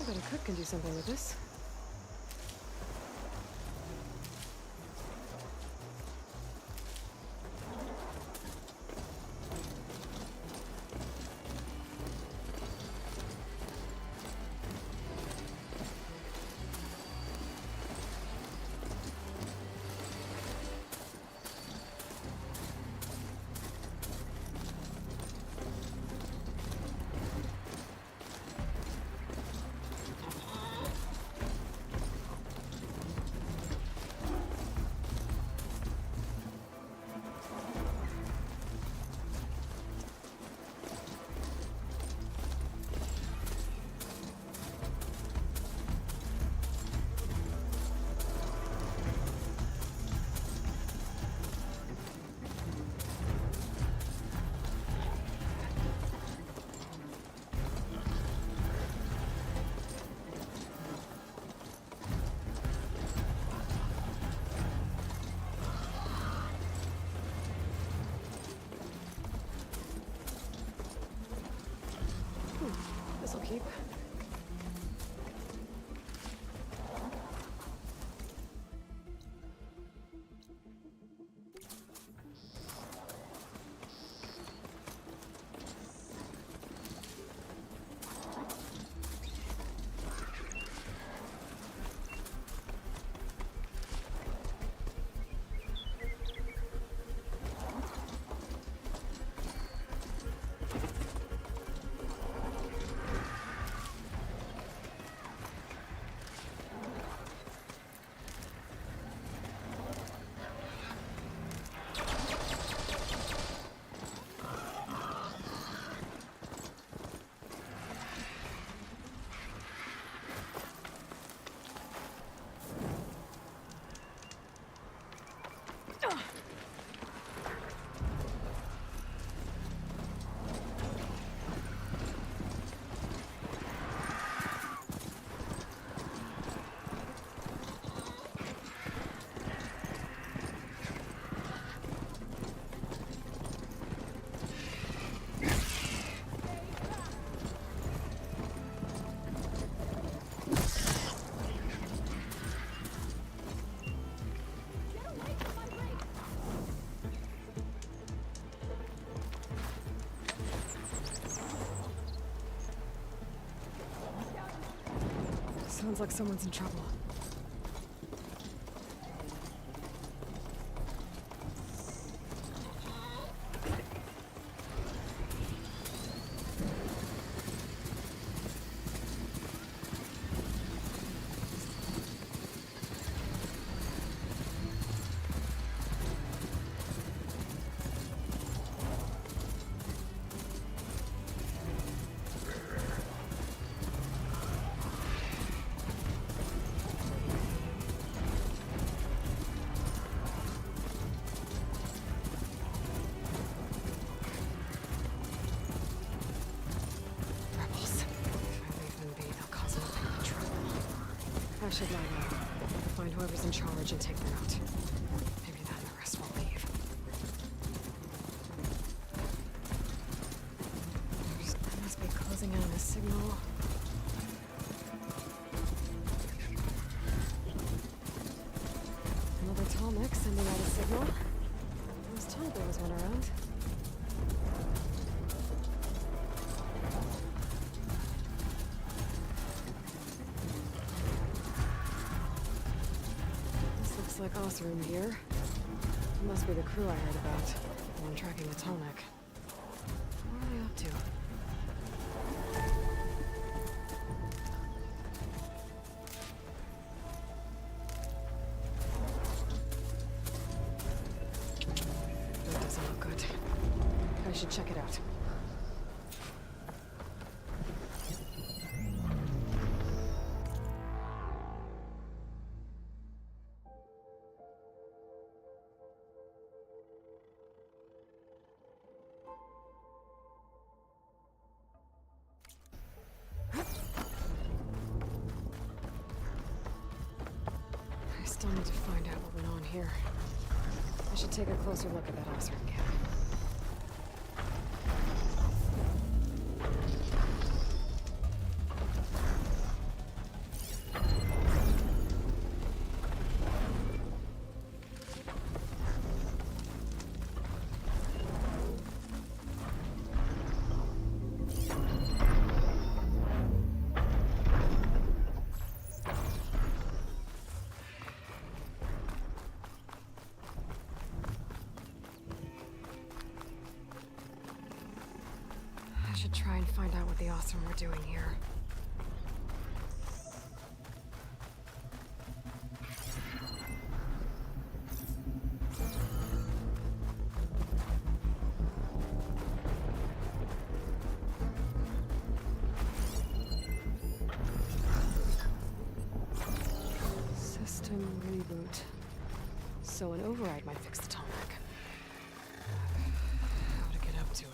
I bet a cook can do something with this. This'll keep. Sounds like someone's in trouble. I should line up, find whoever's in charge and take them out. Maybe then the rest will leave. There must signal. Another tall neck sending out a signal. I was told there was one around. This looks like Osram gear. It must be the crew I heard about. The one tracking the Tallneck. What are they up to? That doesn't look good. I should check it out. I still need to find out what went on here. I should take a closer look at that Osram camp. I should try and find out what the Osram were doing here. System reboot. So an override might fix the Tallneck. How to get up to it?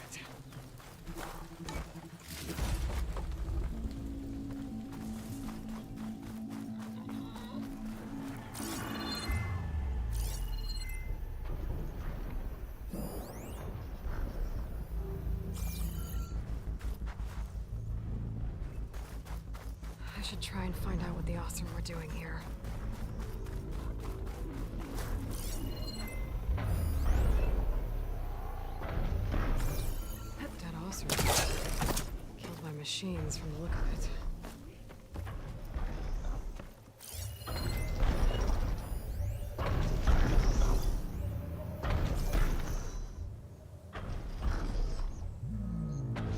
I should try and find out what the Osram were doing here. Dead Osram. Killed by machines from the look of it.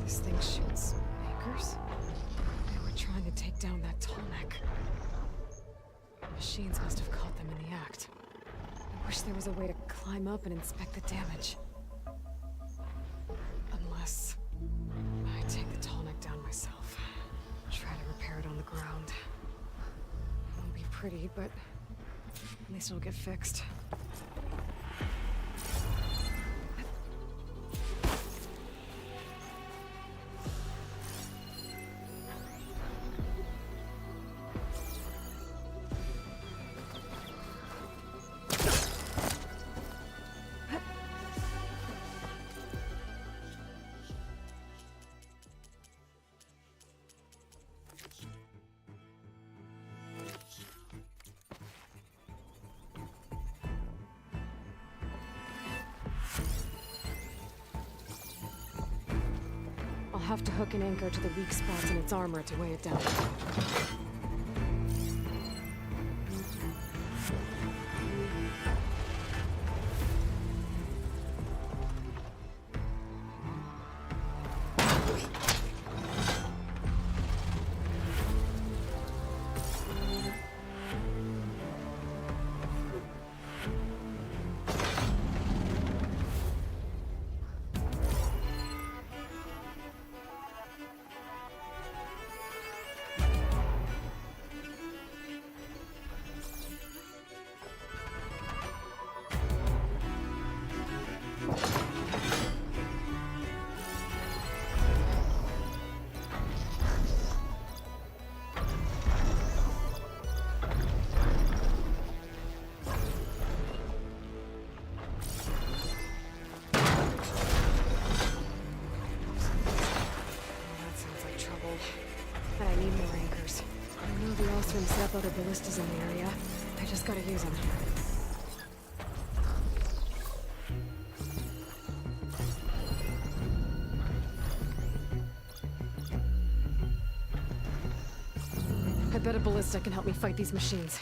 This thing shoots anchors? They were trying to take down that Tallneck. Machines must have caught them in the act. I wish there was a way to climb up and inspect the damage. Unless I take the Tallneck down myself. Try to repair it on the ground. It won't be pretty, but at least it'll get fixed. I'll have to hook an anchor to the weak spots in its armor to weigh it down. Othram set up other ballistas in the area. I just gotta use them. I bet a ballista can help me fight these machines.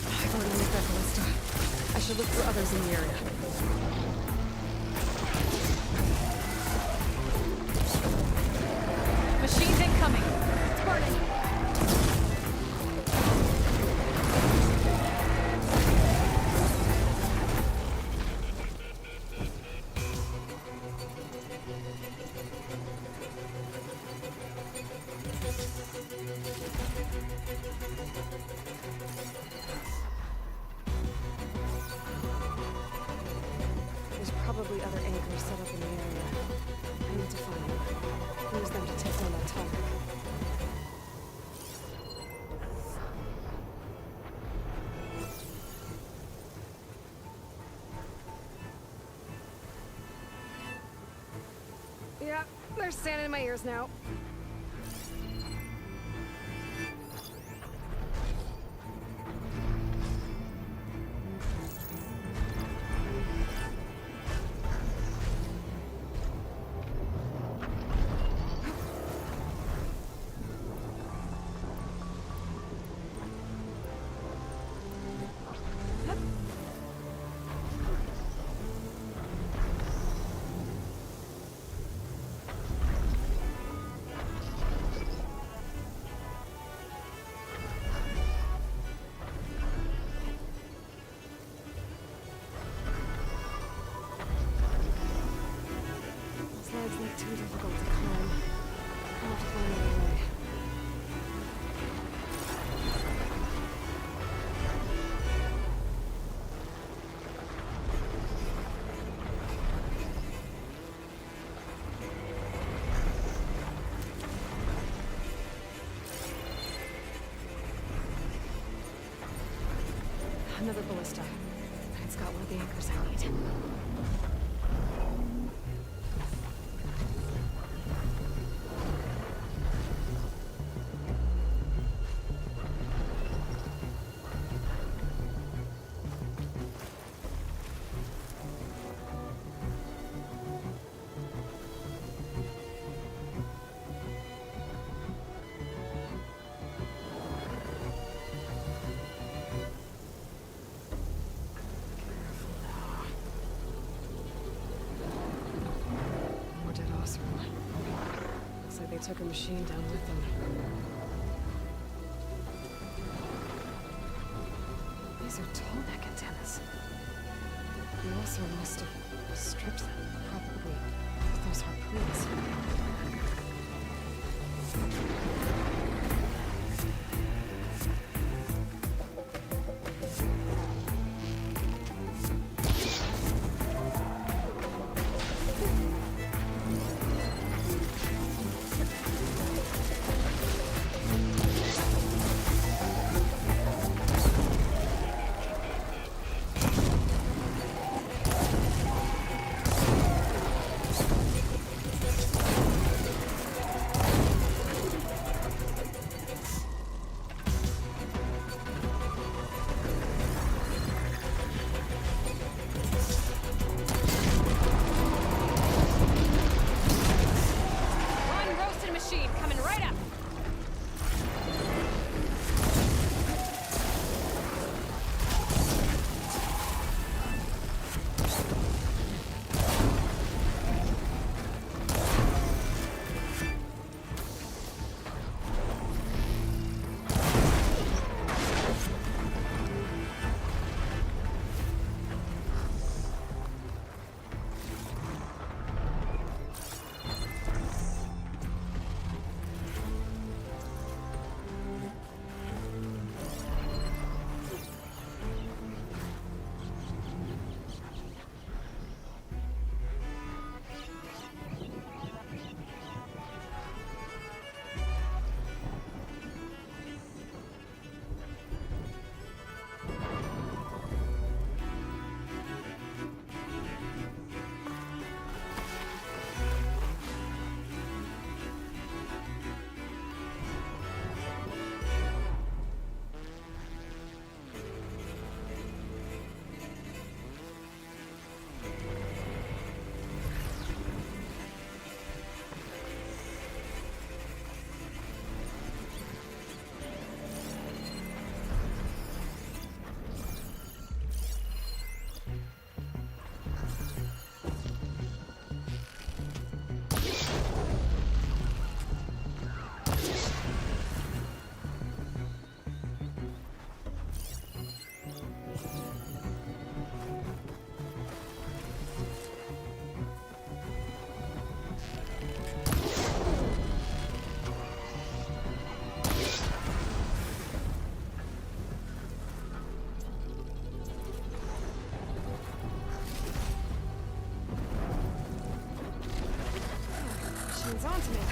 I've already made that ballista. I should look for others in the area. Machines incoming! It's burning! There's probably other anchors set up in the area. I need to find them. Use them to take down that tonic. Yeah, they're standing in my ears now. Slides look too difficult to climb. I'll have to find another way. Another ballista. It's got one of the anchors I need. Looks like they took a machine down with them. These are tall neck antennas. The also must have stripped them, probably with those harpoons.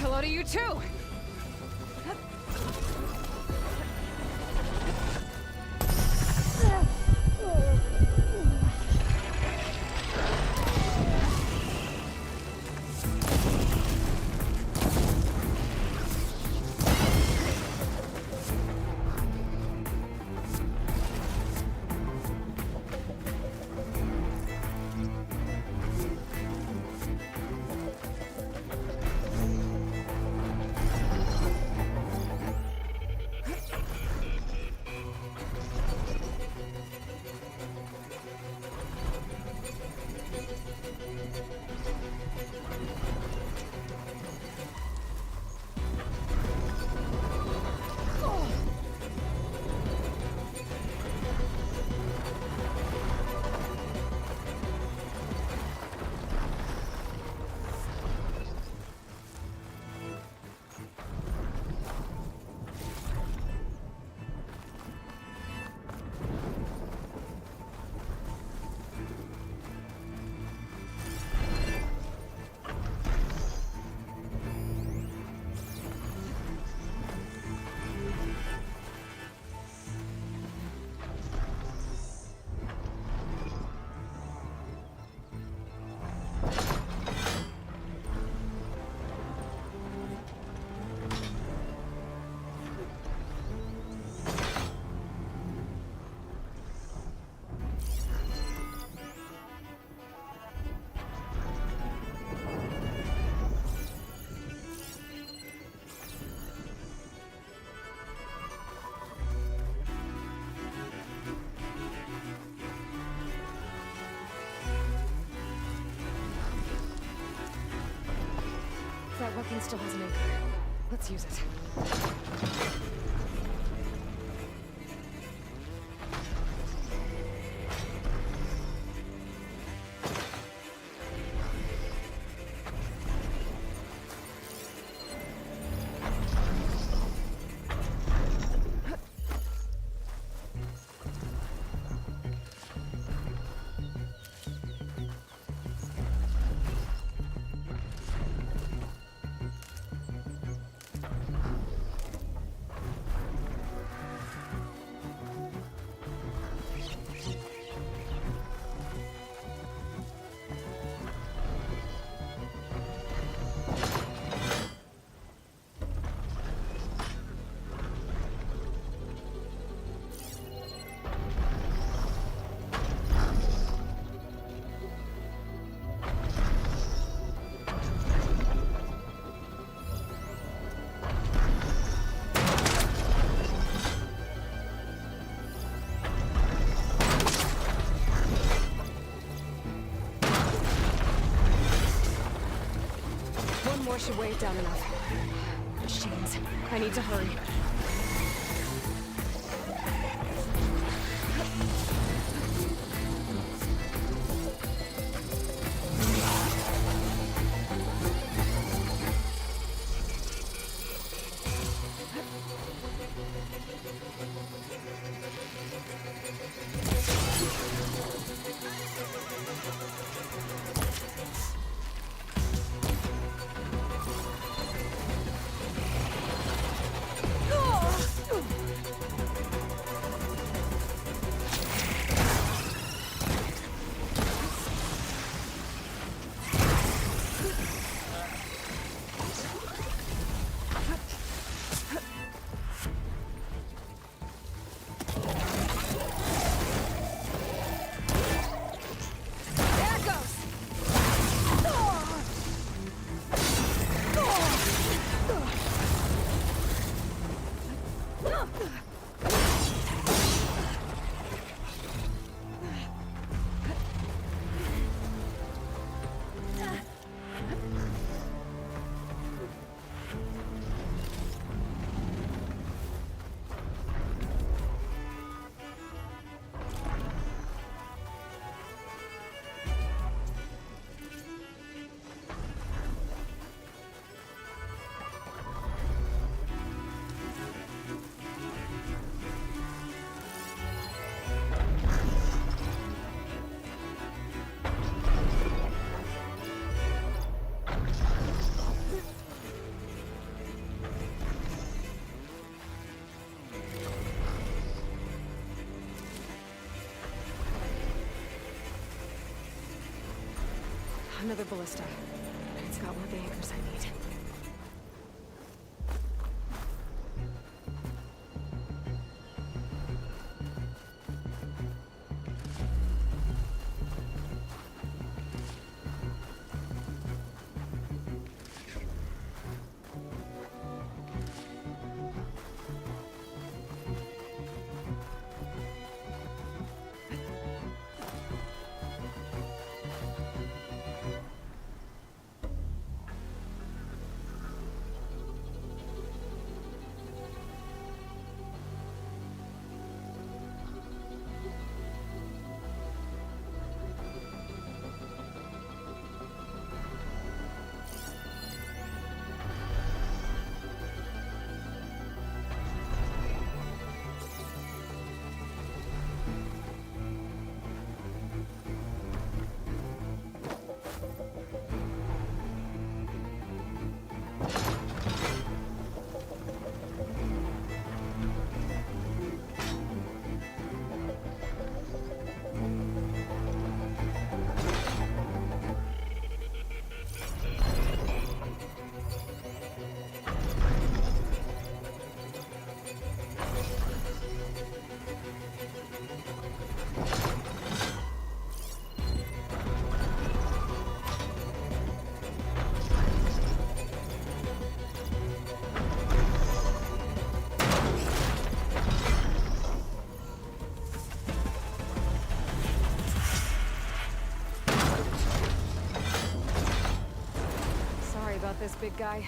Hello to you too! That weapon still has an anchor. Let's use it. One more should weigh it down enough. Machines. I need to hurry. Another ballista. It's got one of the anchors I need. This big guy.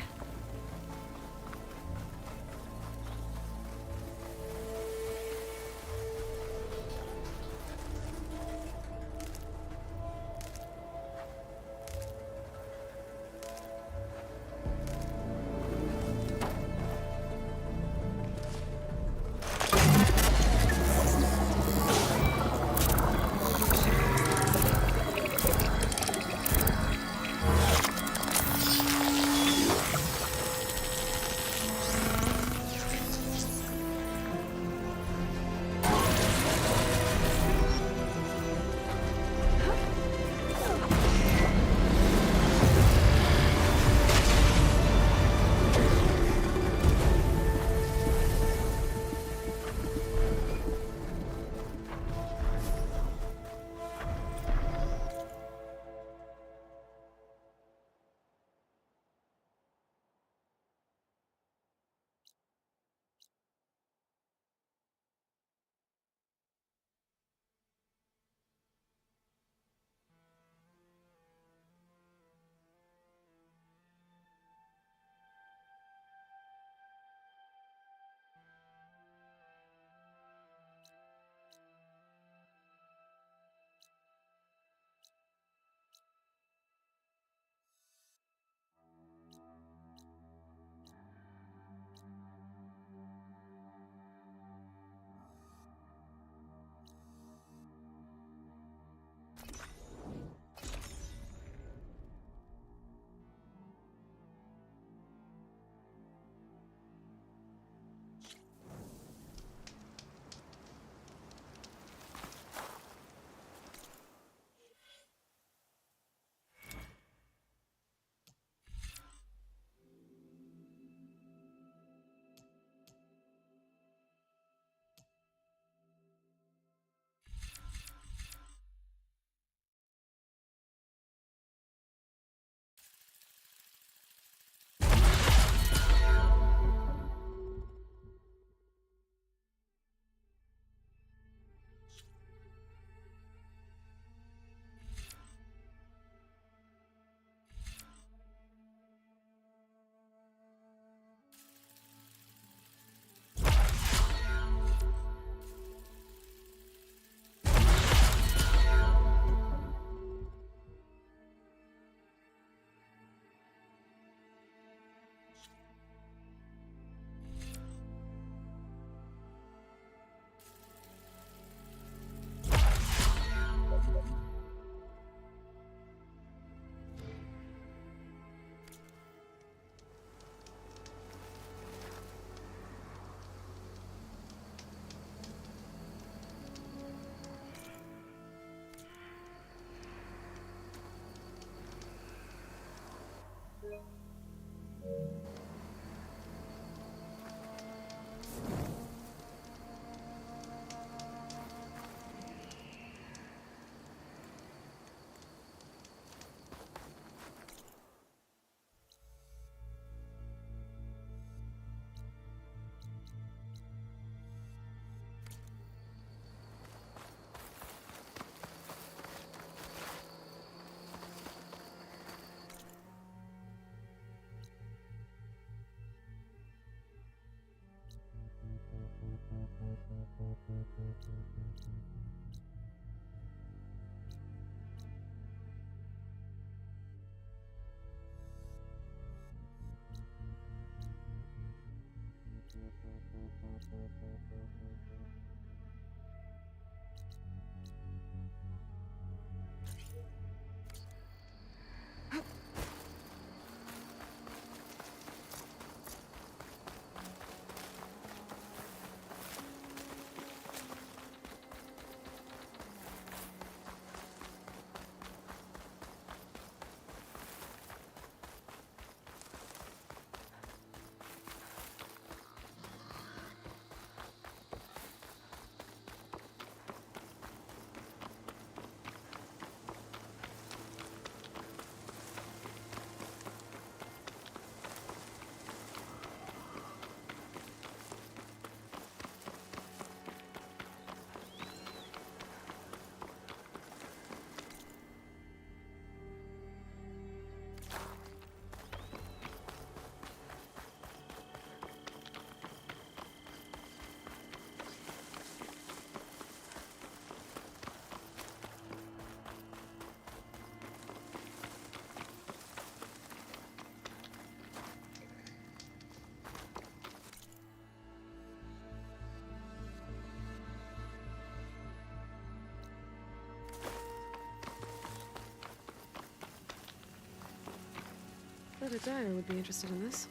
I thought a dyer would be interested in this.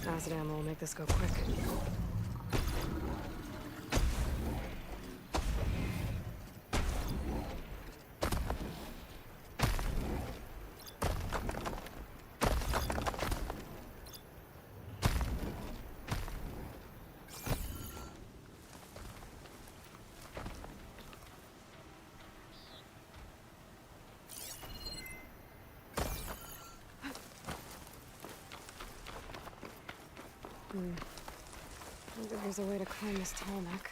Acid ammo will make this go quick. I wonder if there's a way to climb this tall neck.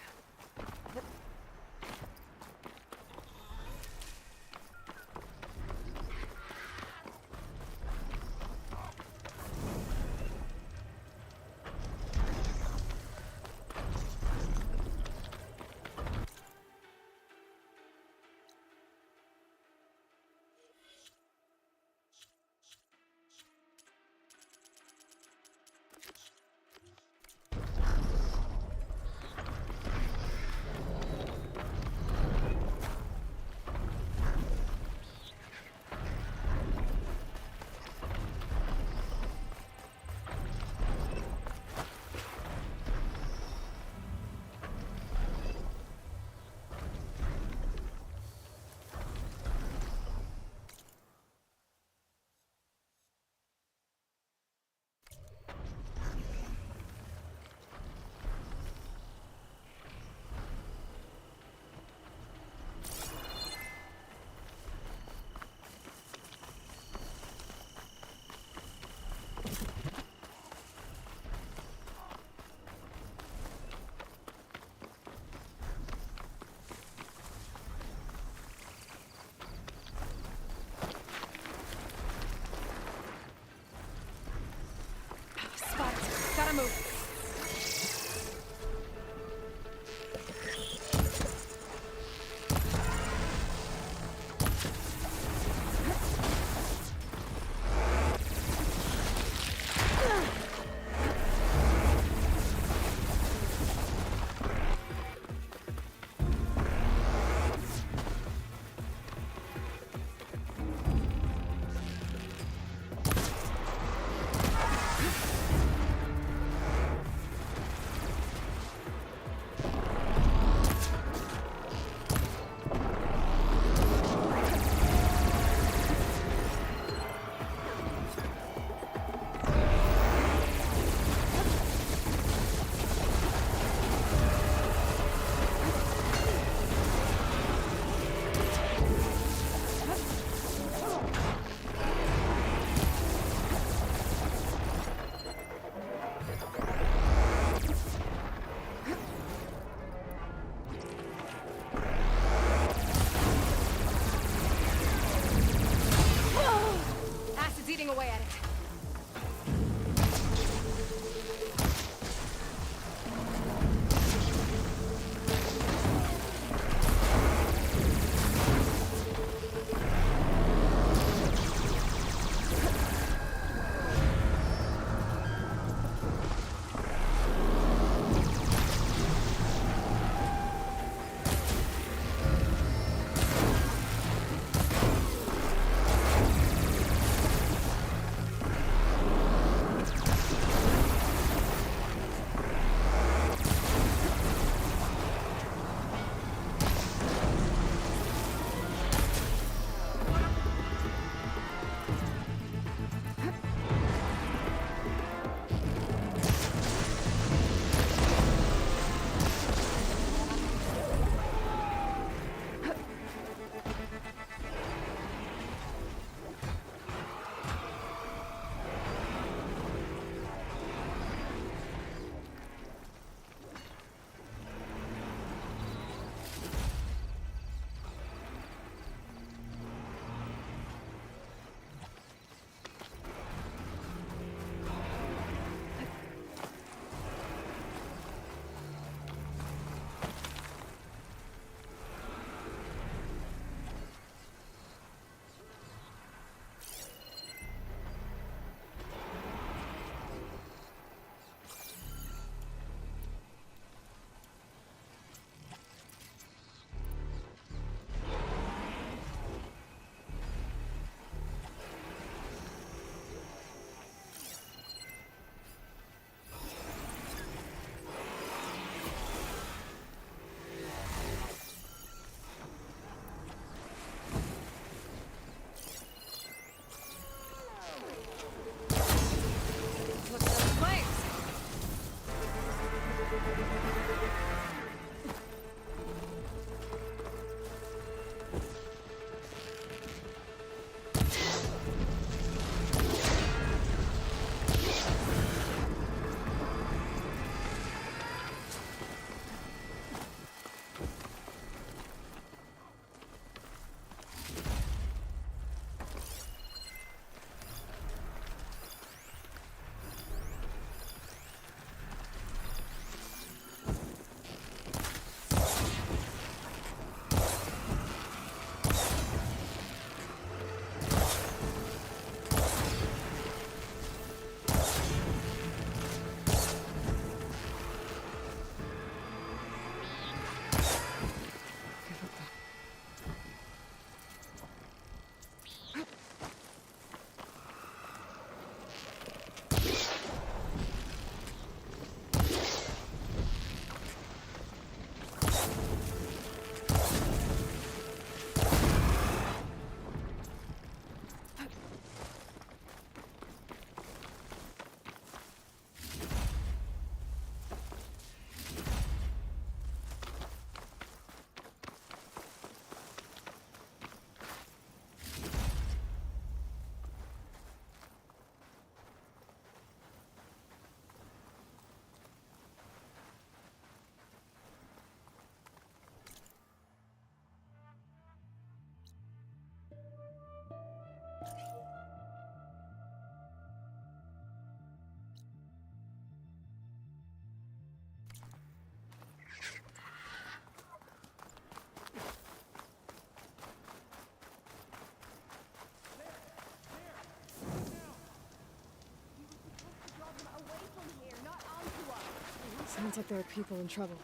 Sounds like there are people in trouble.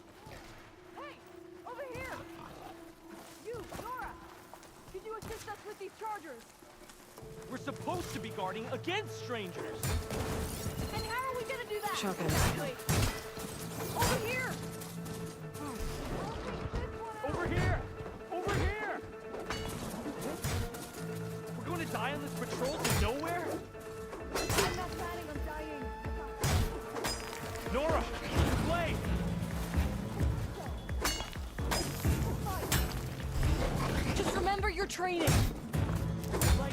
Hey! Over here! You, Nora! Can you assist us with these chargers? We're supposed to be guarding against strangers. And how are we gonna do that? Shotgun. Exactly! Over here! Over here! Over here! We're going to die on this patrol to nowhere? I'm not planning on dying. Nora! Play! Just remember your training. Like...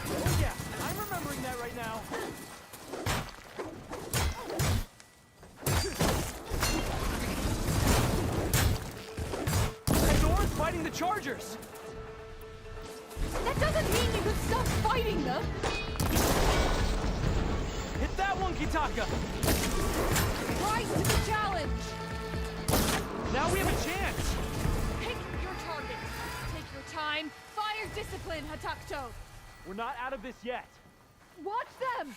Oh yeah, I'm remembering that right now. Nora's fighting the Chargers! That doesn't mean you can stop fighting them. Hit that one, Kitaka! Rise to the challenge. Now we have a chance! Pick your target. Take your time. Fire discipline, Hatakto. We're not out of this yet. Watch them.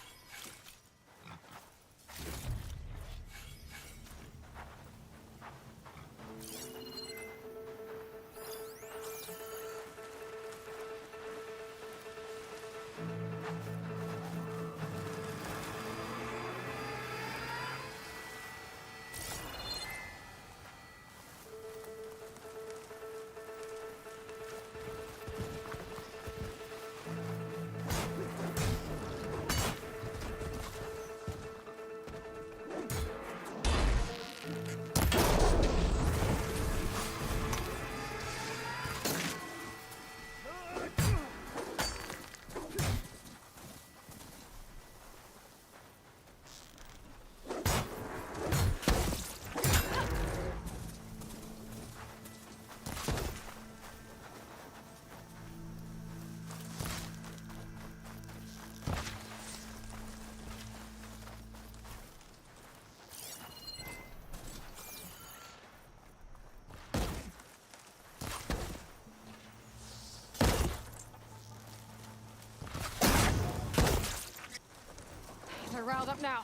They're riled up now.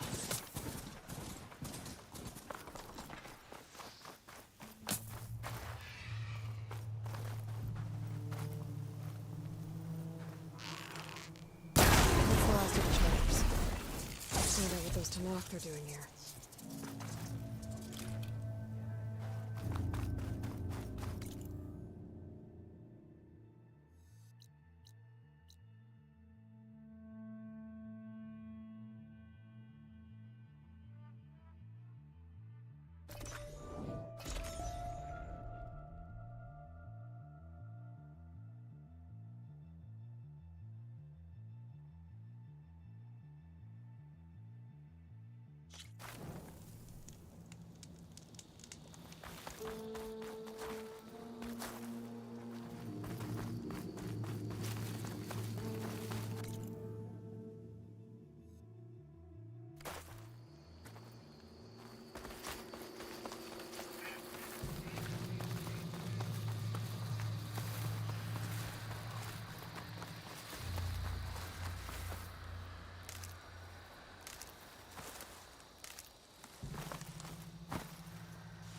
That's the last of the chargers. Let's find out what those Tanakh are doing here.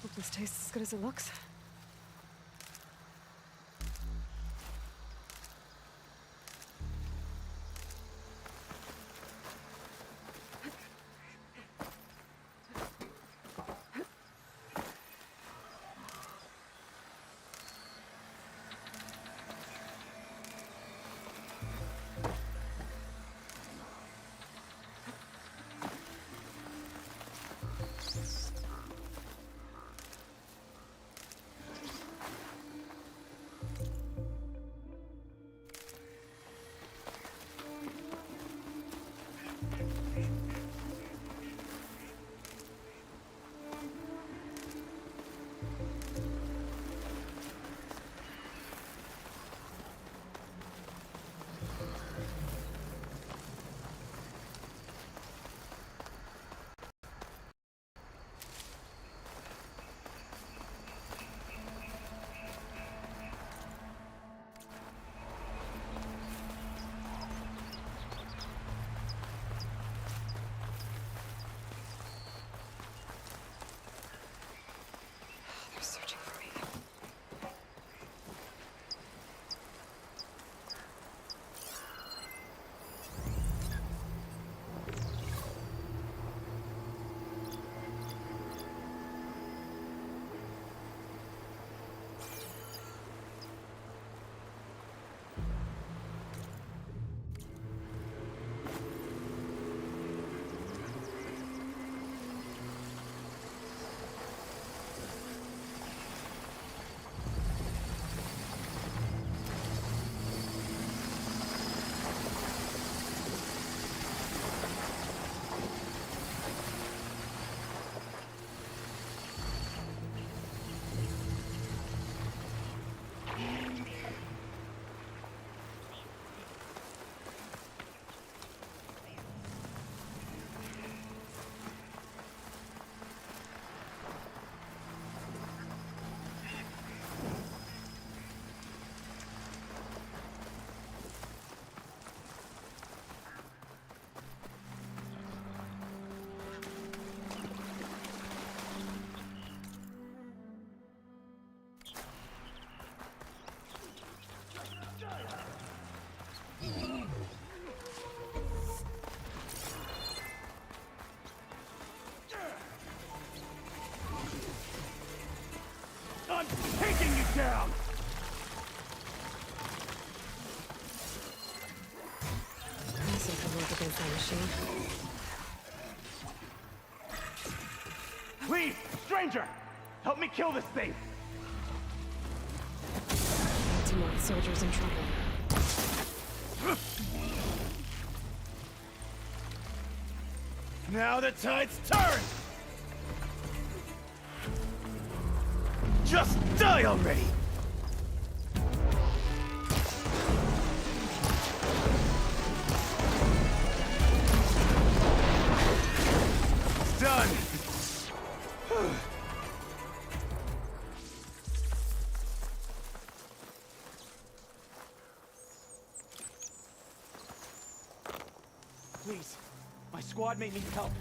Hope this tastes as good as it looks. I'm taking you down! Easy to work against that machine. Please, stranger! Help me kill this thing! Teamwork soldiers in trouble. Now the tide's turned! Just die already! It's done! Please, my squad may need help.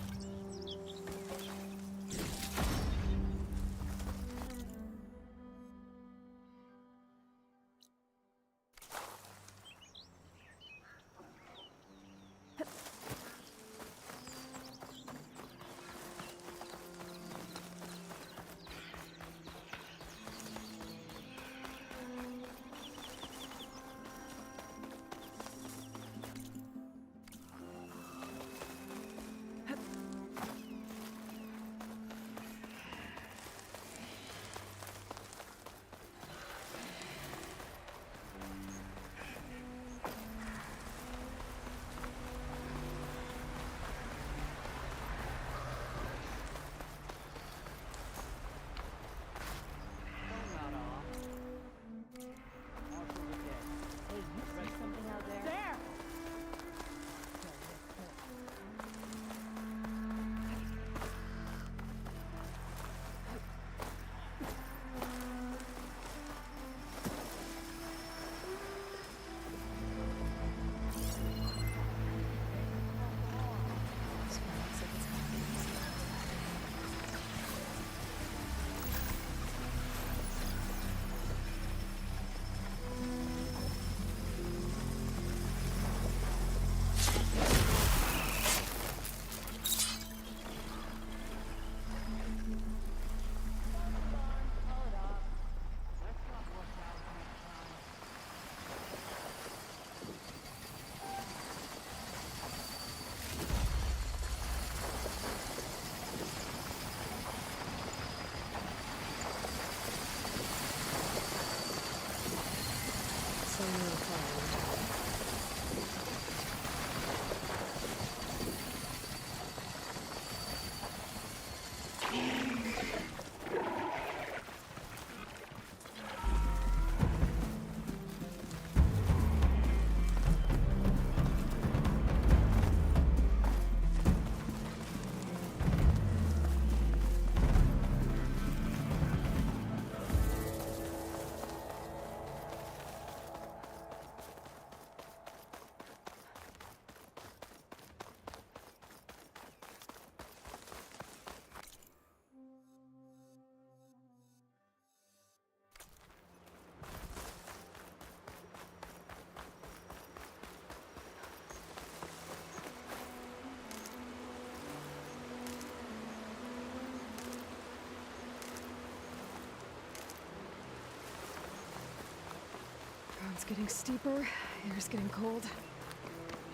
Ground's getting steeper, air's getting cold.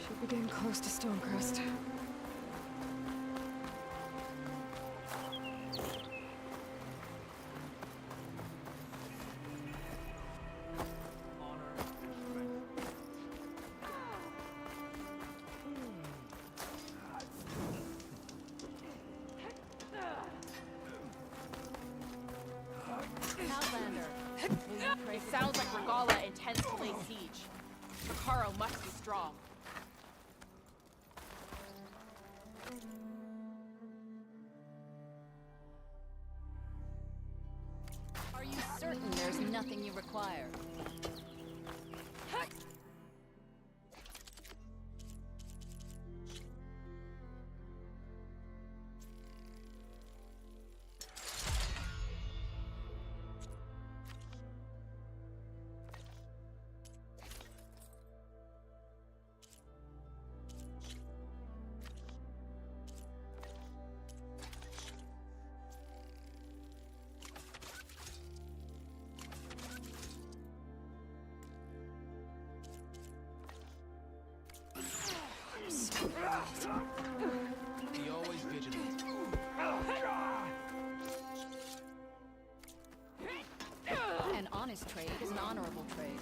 Should be getting close to Stonecrest. It sounds like Regala intends to lay siege. Makaro must be strong. Are you certain there's nothing you require? honest trade is an honorable trade.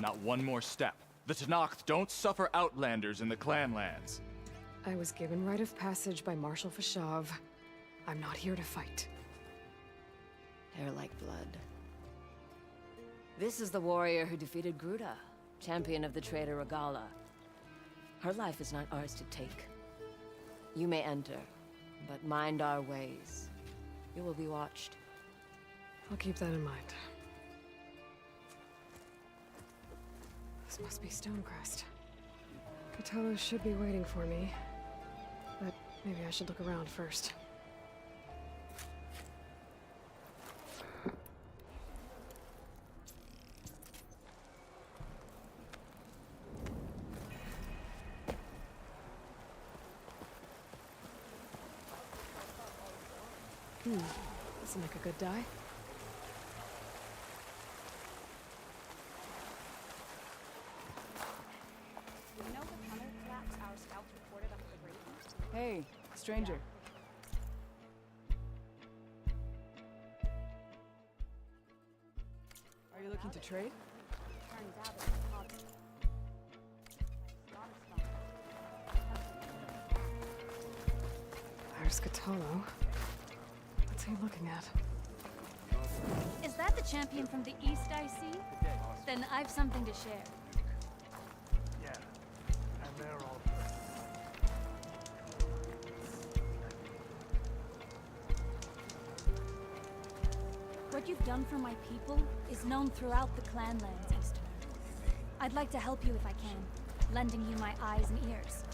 Not one more step. The Tenakth don't suffer outlanders in the Clanlands. I was given rite of passage by Marshal Fashav. I'm not here to fight. Hair like blood. This is the warrior who defeated Gruta, champion of the traitor Regala. Her life is not ours to take. You may enter, but mind our ways. You will be watched. I'll keep that in mind. This must be Stonecrest. Catello should be waiting for me, but maybe I should look around first. This'll make a good dye. You know the tunnel collapse our scouts reported up the breeze? Hey, stranger. Are you looking to trade? Turns out it's a hobby. There's Catello. What's he looking at? Is that the champion from the east I see? Then I've something to share. Yeah, and they're all What you've done for my people is known throughout the Clanlands, Easterner. I'd like to help you if I can, lending you my eyes and ears.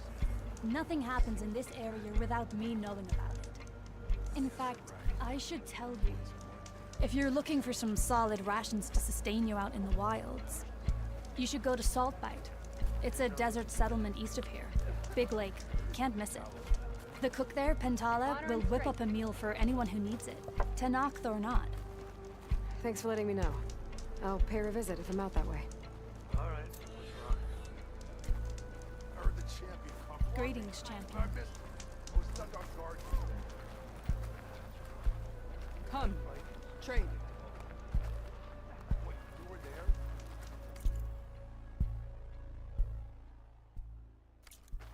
Nothing happens in this area without me knowing about it. In fact, I should tell you, if you're looking for some solid rations to sustain you out in the wilds, you should go to Saltbite. It's a desert settlement east of here. Big lake, can't miss it. The cook there, Pentala, will whip up a meal for anyone who needs it, Tenakth or not. Thanks for letting me know. I'll pay her a visit if I'm out that way. all right. I heard the champion come. Greetings, champion. I missed it. I was stuck on guard. Come, trade. Wait, you were there?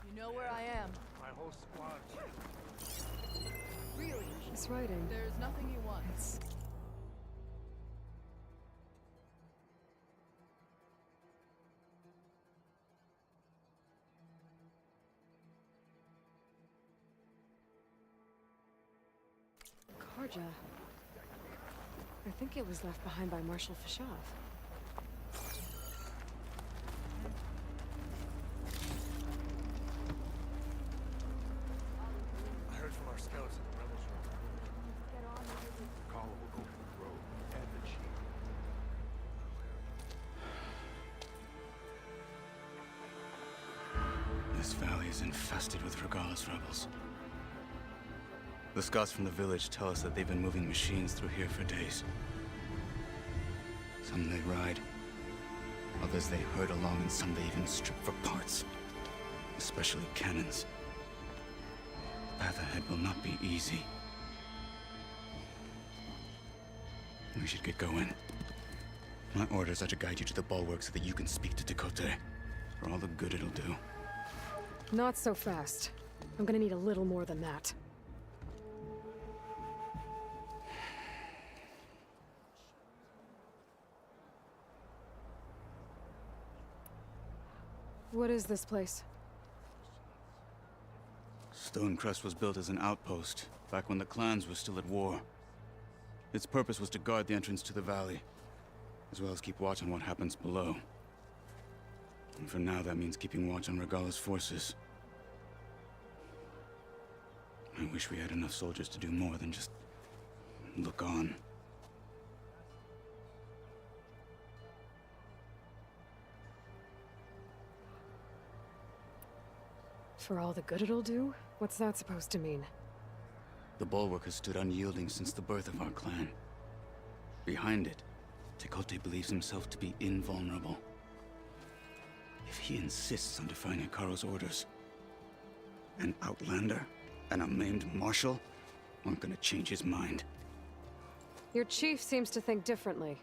You know where I am. My whole squad. Really? She's writing. There's nothing you want. It's... Karja. I think it was left behind by Marshal Fishav. I heard from our scouts that the rebels are. Call will go for the road and the chief. This valley is infested with Regalla's rebels. The scouts from the village tell us that they've been moving machines through here for days. Some they ride, others they herd along, and some they even strip for parts. Especially cannons. The path ahead will not be easy. We should get going. My orders are to guide you to the bulwark so that you can speak to Tekote. For all the good it'll do. Not so fast. I'm gonna need a little more than that. What is this place? Stonecrest was built as an outpost, back when the clans were still at war. Its purpose was to guard the entrance to the valley, as well as keep watch on what happens below. And for now, that means keeping watch on Regalla's forces. I wish we had enough soldiers to do more than just look on. For all the good it'll do? What's that supposed to mean? The bulwark has stood unyielding since the birth of our clan. Behind it, Tekote believes himself to be invulnerable. If he insists on defying Hikaru's orders, an outlander and a maimed marshal aren't gonna change his mind. Your chief seems to think differently.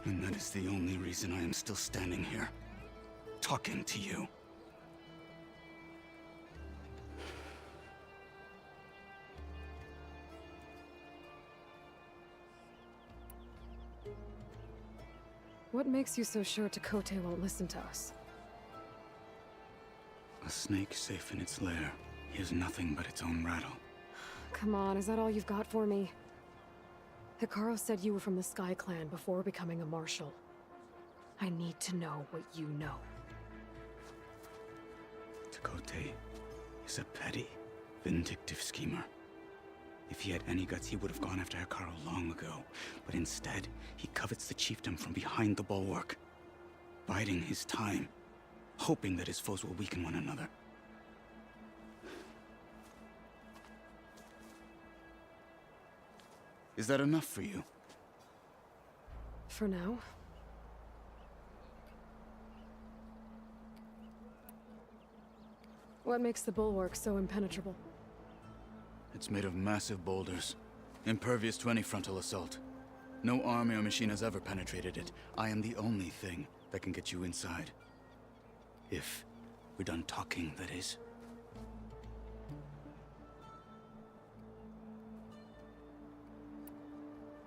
And that is the only reason I am still standing here, talking to you. What makes you so sure Tekote won't listen to us? A snake safe in its lair hears nothing but its own rattle. Come on, is that all you've got for me? Hikaru said you were from the Sky Clan before becoming a marshal. I need to know what you know. Tekote is a petty, vindictive schemer. If he had any guts, he would have gone after Hikaru long ago. But instead, he covets the chiefdom from behind the bulwark, biding his time, hoping that his foes will weaken one another. Is that enough for you? For now. What makes the bulwark so impenetrable? It's made of massive boulders, impervious to any frontal assault. No army or machine has ever penetrated it. I am the only thing that can get you inside. If we're done talking, that is.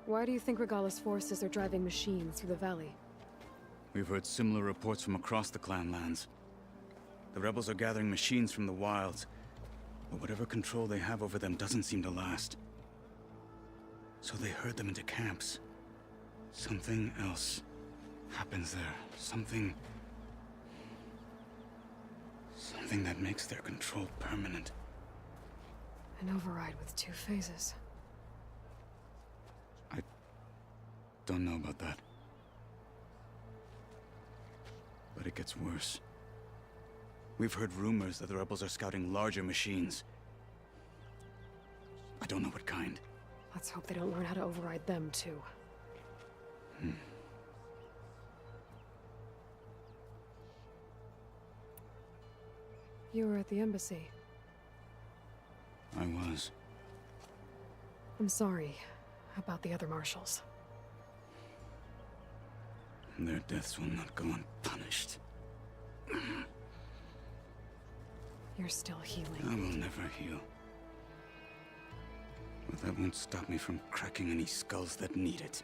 Why do you think Regalla's forces are driving machines through the valley? We've heard similar reports from across the clan lands. The rebels are gathering machines from the wilds, but whatever control they have over them doesn't seem to last. So they herd them into camps. Something else happens there. Something that makes their control permanent. An override with 2 phases. I don't know about that. But it gets worse. We've heard rumors that the rebels are scouting larger machines. I don't know what kind. Let's hope they don't learn how to override them, too. You were at the embassy. I was. I'm sorry about the other marshals. Their deaths will not go unpunished. You're still healing. I will never heal. But that won't stop me from cracking any skulls that need it.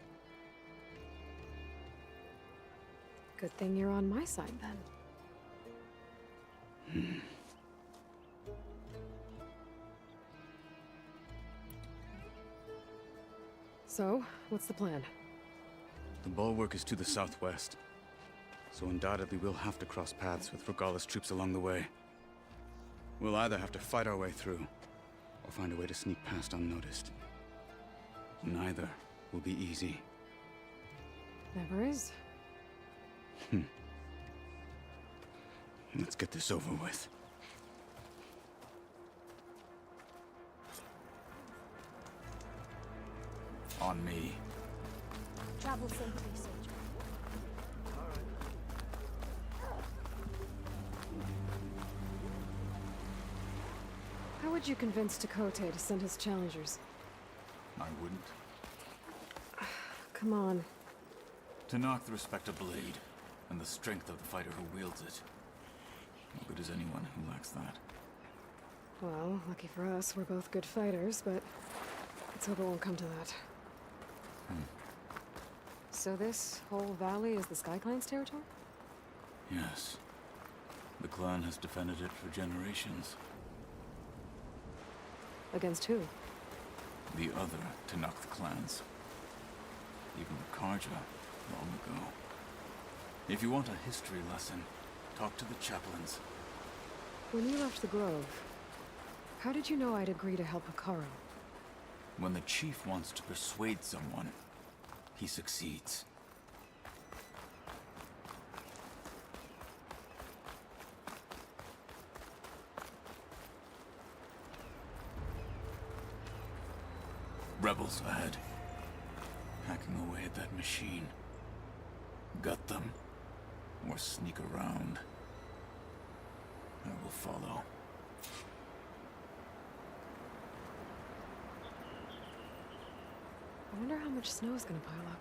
Good thing you're on my side, then. So, what's the plan? The bulwark is to the southwest, so undoubtedly we'll have to cross paths with Regala's troops along the way. We'll either have to fight our way through, or find a way to sneak past unnoticed. Neither will be easy. Never is. Let's get this over with. On me. Travel safely, soldier. How would you convince Tekote to send his challengers? I wouldn't. Come on. To knock the respect of blade, and the strength of the fighter who wields it. No good is anyone who lacks that. Well, lucky for us, we're both good fighters, but let's hope it won't come to that. So this whole valley is the Sky Clan's territory? Yes. The clan has defended it for generations. Against who? The other to knock the clans. Even the Karja, long ago. If you want a history lesson, talk to the chaplains. When you left the Grove, how did you know I'd agree to help Hikaru? When the chief wants to persuade someone, he succeeds. Rebels ahead. Hacking away at that machine. Gut them, or sneak around. I will follow. I wonder how much snow is gonna pile up.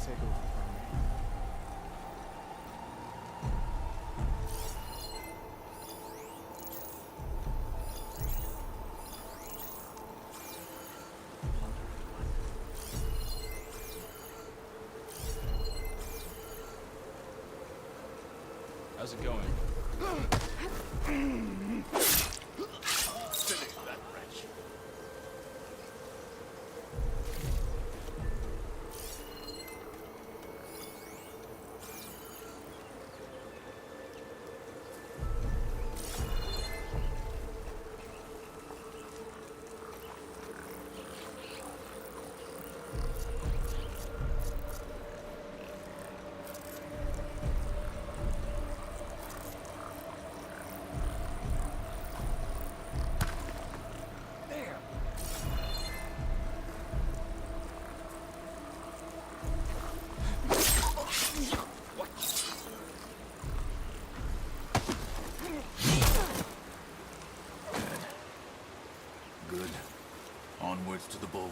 take over from me. How's it going? Finish that wretch. Good. Onwards to the bulwark.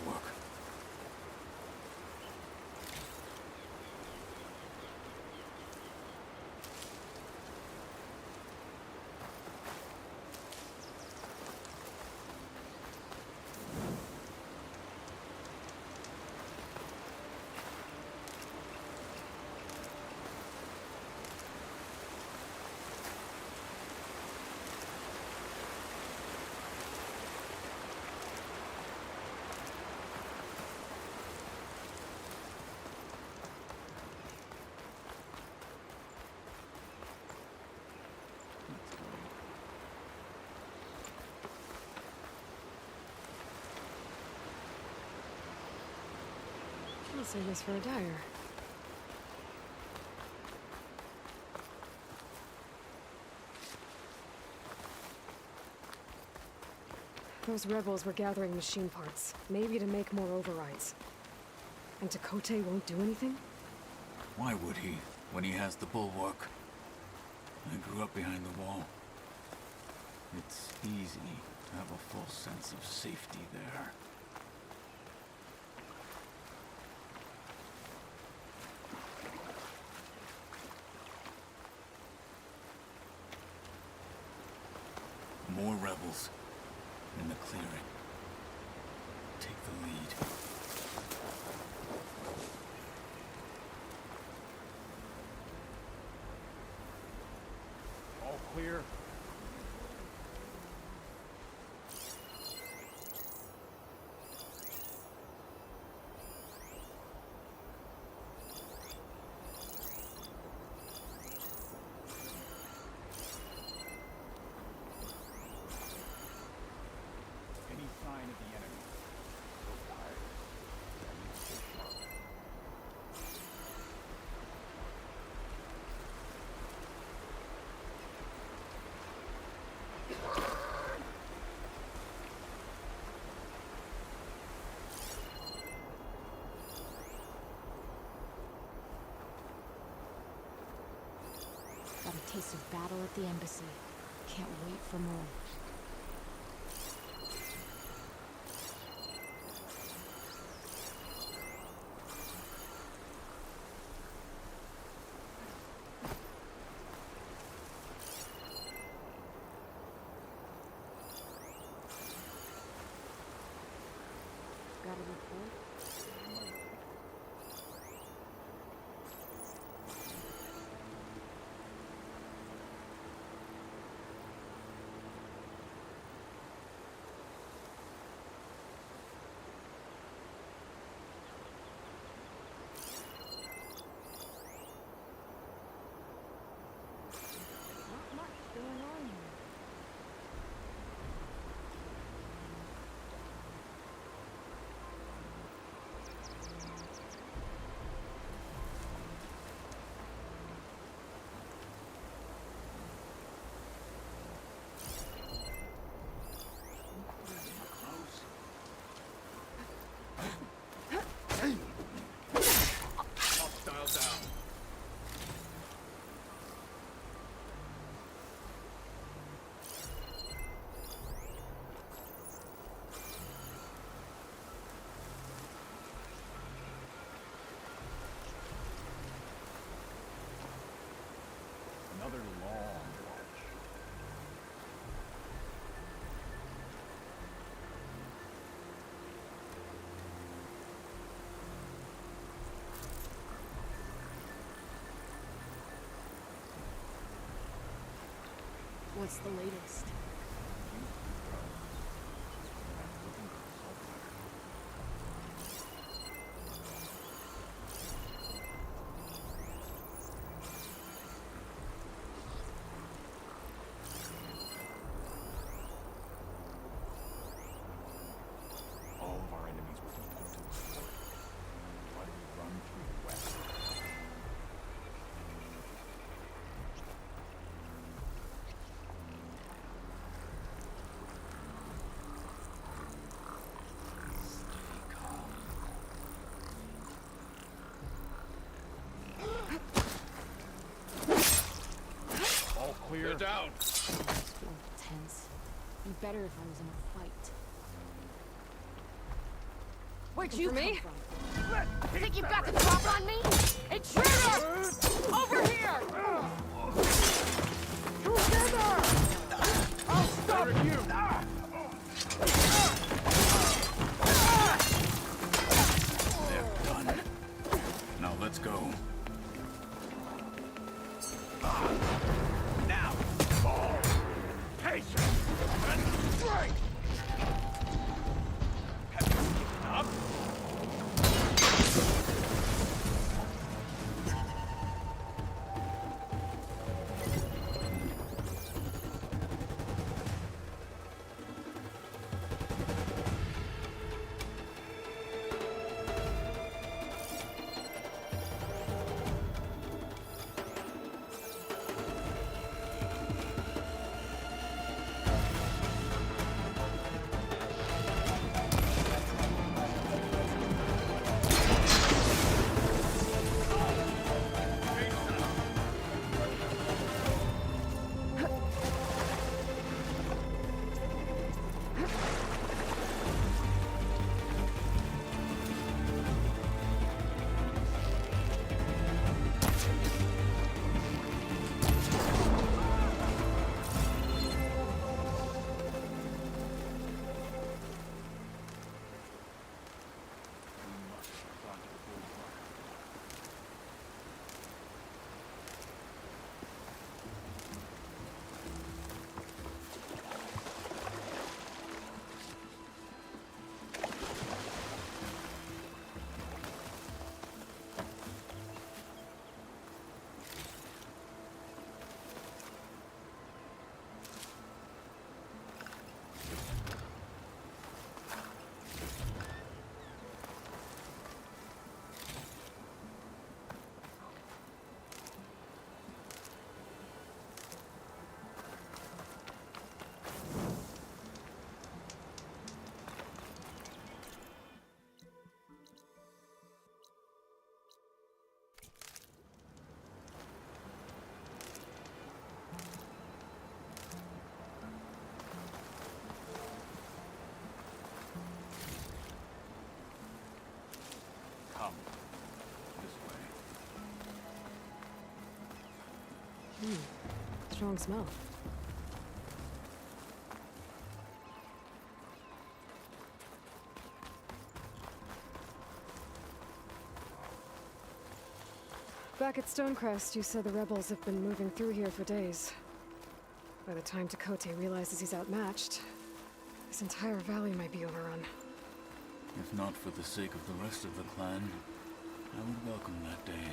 I'll save this for a dyer. Those rebels were gathering machine parts, maybe to make more overrides. And Tekote won't do anything? Why would he, when he has the bulwark? I grew up behind the wall. It's easy to have a full sense of safety there. More rebels in the clearing. Take the lead. All clear? Any sign of the enemy? So tired. I need to stay sharp. Got a taste of battle at the embassy. Can't wait for more. Got a report? What's the latest? All of our enemies will be put to the sword. Why do we run through the west? All clear. They're down. Feel tense. Be better if I was in a fight. Where'd Looking you for me? come from? Think you've got the drop on me? Intruder! Over here! Together! I'll stop you! They're done. Now let's go. Now! Fall! Patience! And strength! Have you given up? Come. This way. Strong smell. Back at Stonecrest, you said the rebels have been moving through here for days. By the time Tekote realizes he's outmatched, this entire valley might be overrun. If not for the sake of the rest of the clan, I would welcome that day.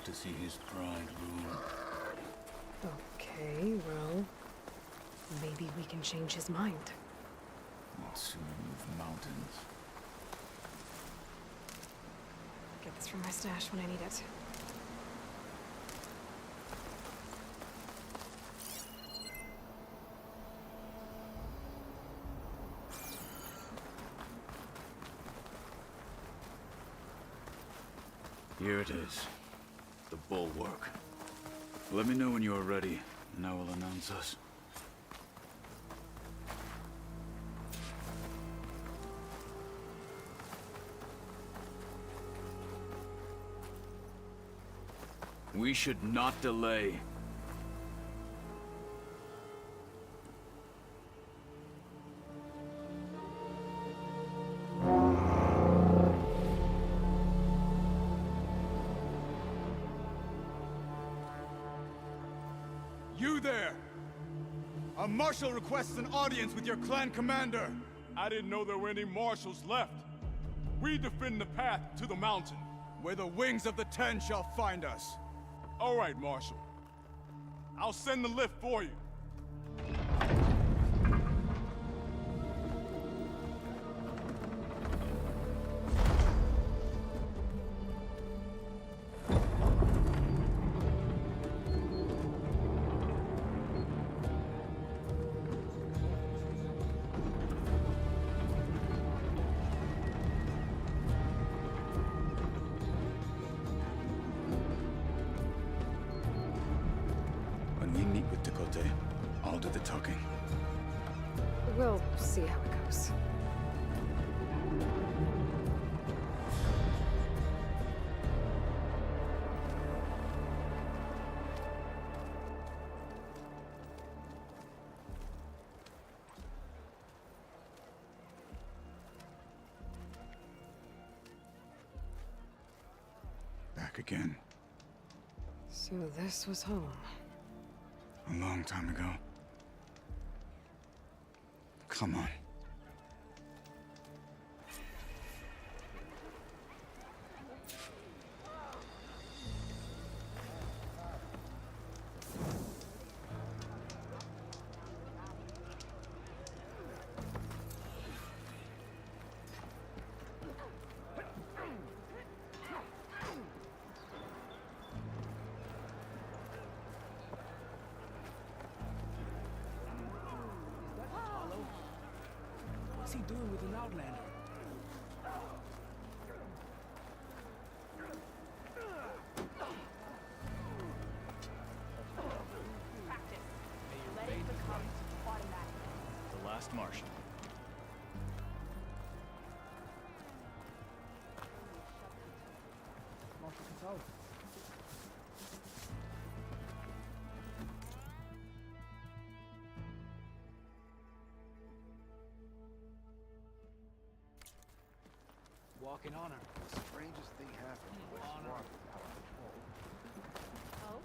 To see his pride rule. Okay, well, maybe we can change his mind. We'd sooner move mountains. Get this from my stash when I need it. Here it is. The bulwark. Let me know when you are ready, and I will announce us. We should not delay. You there! A marshal requests an audience with your clan commander! I didn't know there were any marshals left. We defend the path to the mountain. Where the wings of the Ten shall find us. All right, Marshal. I'll send the lift for you. When we meet with Tekote, I'll do the talking. We'll see how it goes. Back again. So this was home. A long time ago. Come on. What's he doing with an outlander? Let it become automatic. The last Martian. Marshal Control. Walk in honor. The strangest thing happened when I swapped out of control.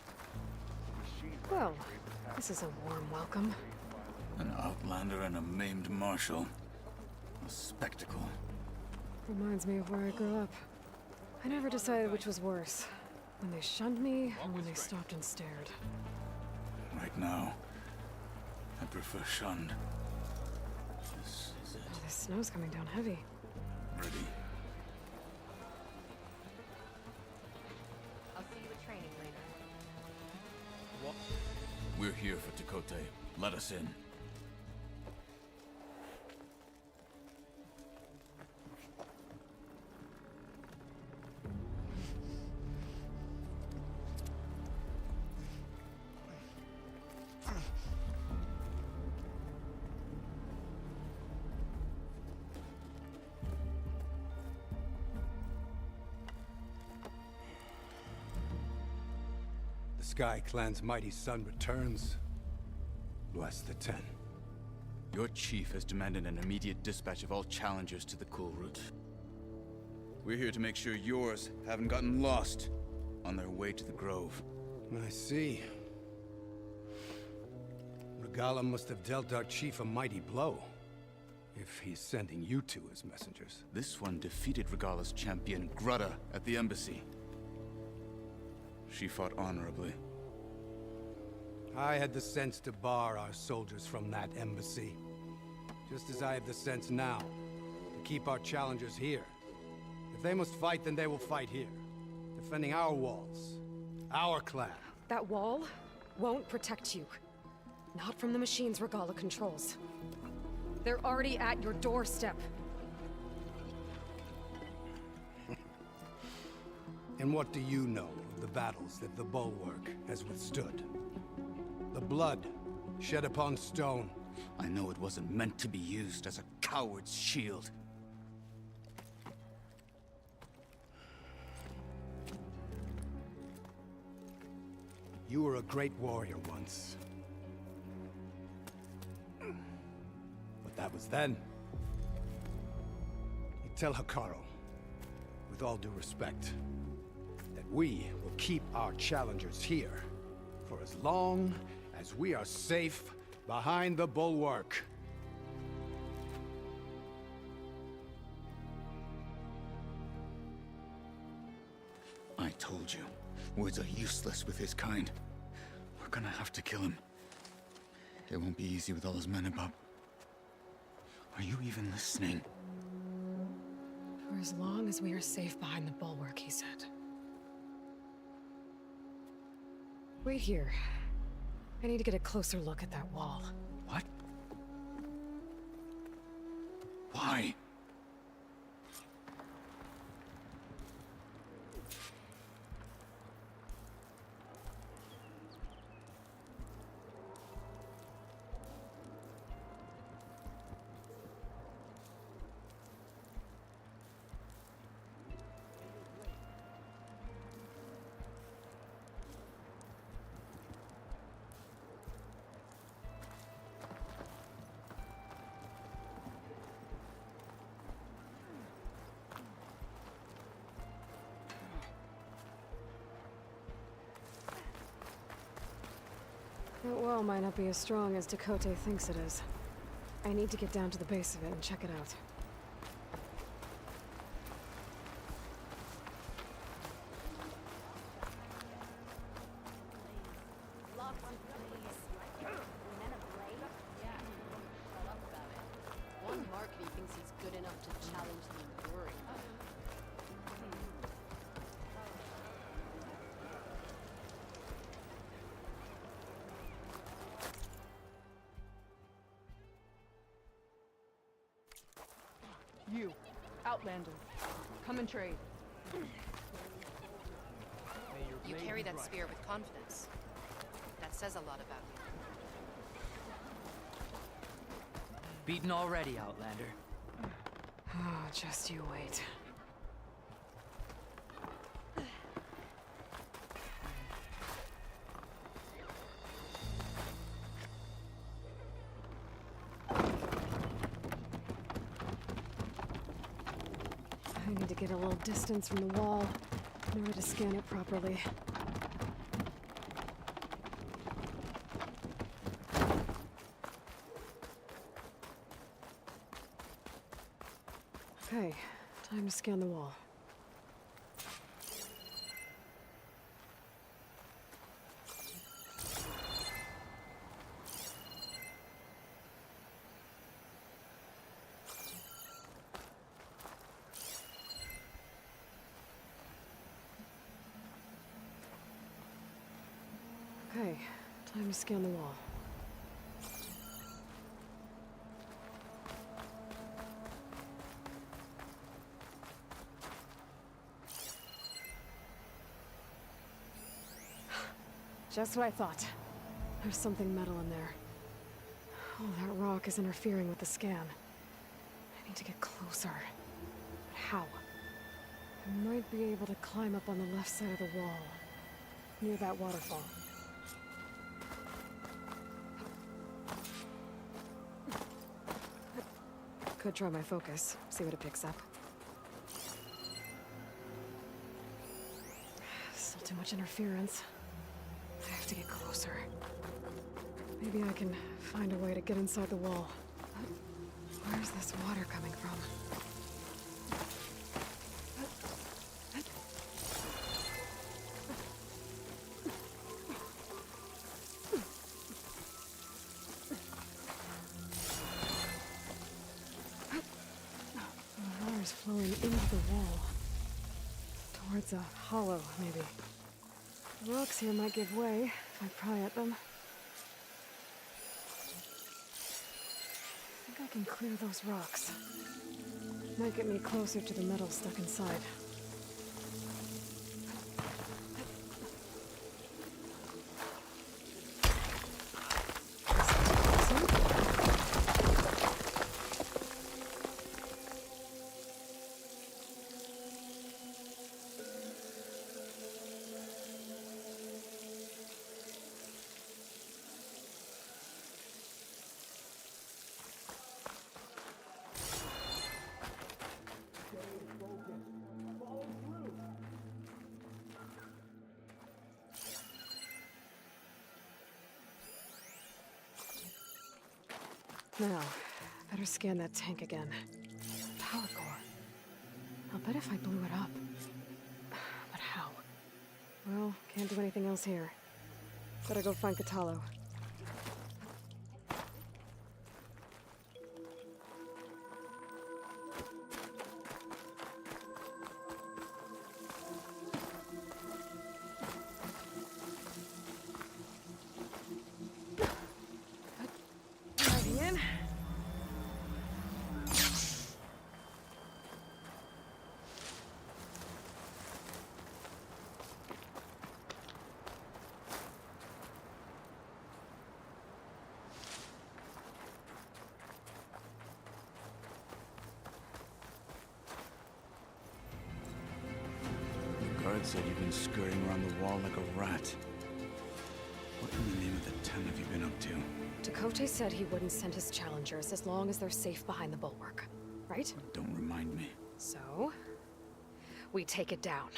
Well, this is a warm welcome. An outlander and a maimed marshal. A spectacle. Reminds me of where I grew up. I never decided which was worse. When they shunned me, or when they stopped and stared. Right now, I prefer shunned. This is it. Oh, this snow's coming down heavy. Ready. I'll see you at training later. We're here for Tekote. Let us in. The Sky Clan's mighty son returns. Bless the Ten. Your chief has demanded an immediate dispatch of all challengers to the Cool Route. We're here to make sure yours haven't gotten lost on their way to the Grove. I see. Regala must have dealt our chief a mighty blow, if he's sending you two as messengers. This one defeated Regala's champion, Grudda, at the embassy. She fought honorably. I had the sense to bar our soldiers from that embassy. Just as I have the sense now to keep our challengers here. If they must fight, then they will fight here. Defending our walls. Our clan. That wall won't protect you. Not from the machines Regala controls. They're already at your doorstep. And what do you know of the battles that the Bulwark has withstood? The blood shed upon stone. I know it wasn't meant to be used as a coward's shield. You were a great warrior once. But that was then. You tell Hikaru, with all due respect, that we will keep our challengers here for as long as we are safe behind the bulwark. I told you, woods are useless with his kind. We're gonna have to kill him. It won't be easy with all his men about. Are you even listening? For as long as we are safe behind the bulwark, he said. Wait here. I need to get a closer look at that wall. What? Why? That wall might not be as strong as Dakota thinks it is. I need to get down to the base of it and check it out. One marketing thinks he's good enough to challenge the enduring. You, Outlander. Come and trade. You carry that spear with confidence. That says a lot about you. Beaten already, Outlander. Oh, just you wait. I need to get a little distance from the wall in order to scan it properly. Okay, time to scan the wall. Okay, time to scan the wall. Just what I thought. There's something metal in there. Oh, that rock is interfering with the scan. I need to get closer. But how? I might be able to climb up on the left side of the wall, near that waterfall. Could try my focus, see what it picks up. Still too much interference. I have to get closer. Maybe I can find a way to get inside the wall. Where's this water coming from? The water's flowing into the wall. Towards a hollow, maybe. The rocks here might give way if I pry at them. I think I can clear those rocks. Might get me closer to the metal stuck inside. Now, better scan that tank again. Power core. I'll bet if I blew it up. But how? Well, can't do anything else here. Better go find Katalo. Diving in. The guard said you've been scurrying around the wall like a rat. What in the name of the ten have you been up to? Dakote said he wouldn't send his challengers as long as they're safe behind the bulwark. Right? Don't remind me. So, we take it down.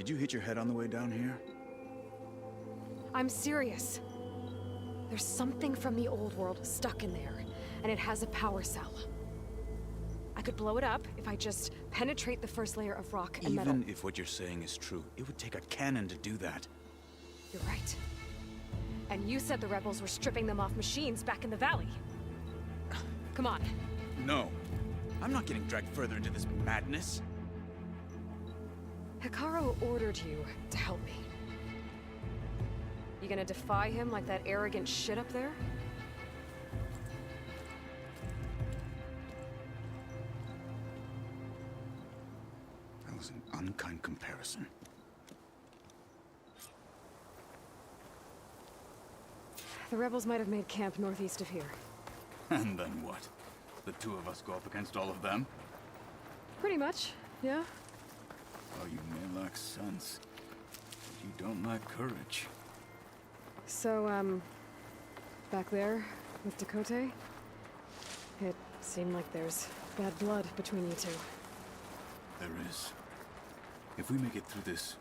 Did you hit your head on the way down here? I'm serious. There's something from the old world stuck in there, and it has a power cell. I could blow it up if I just penetrate the first layer of rock and metal. Even if what you're saying is true, it would take a cannon to do that. You're right. And you said the rebels were stripping them off machines back in the valley. Come on. No. I'm not getting dragged further into this madness. Hikaru ordered you to help me. You gonna defy him like that arrogant shit up there? That was an unkind comparison. The rebels might have made camp northeast of here. And then what? The two of us go up against all of them? Pretty much, yeah. Oh, you may lack sense, but you don't lack courage. So, back there with Dakota, it seemed like there's bad blood between you two. There is. If we make it through this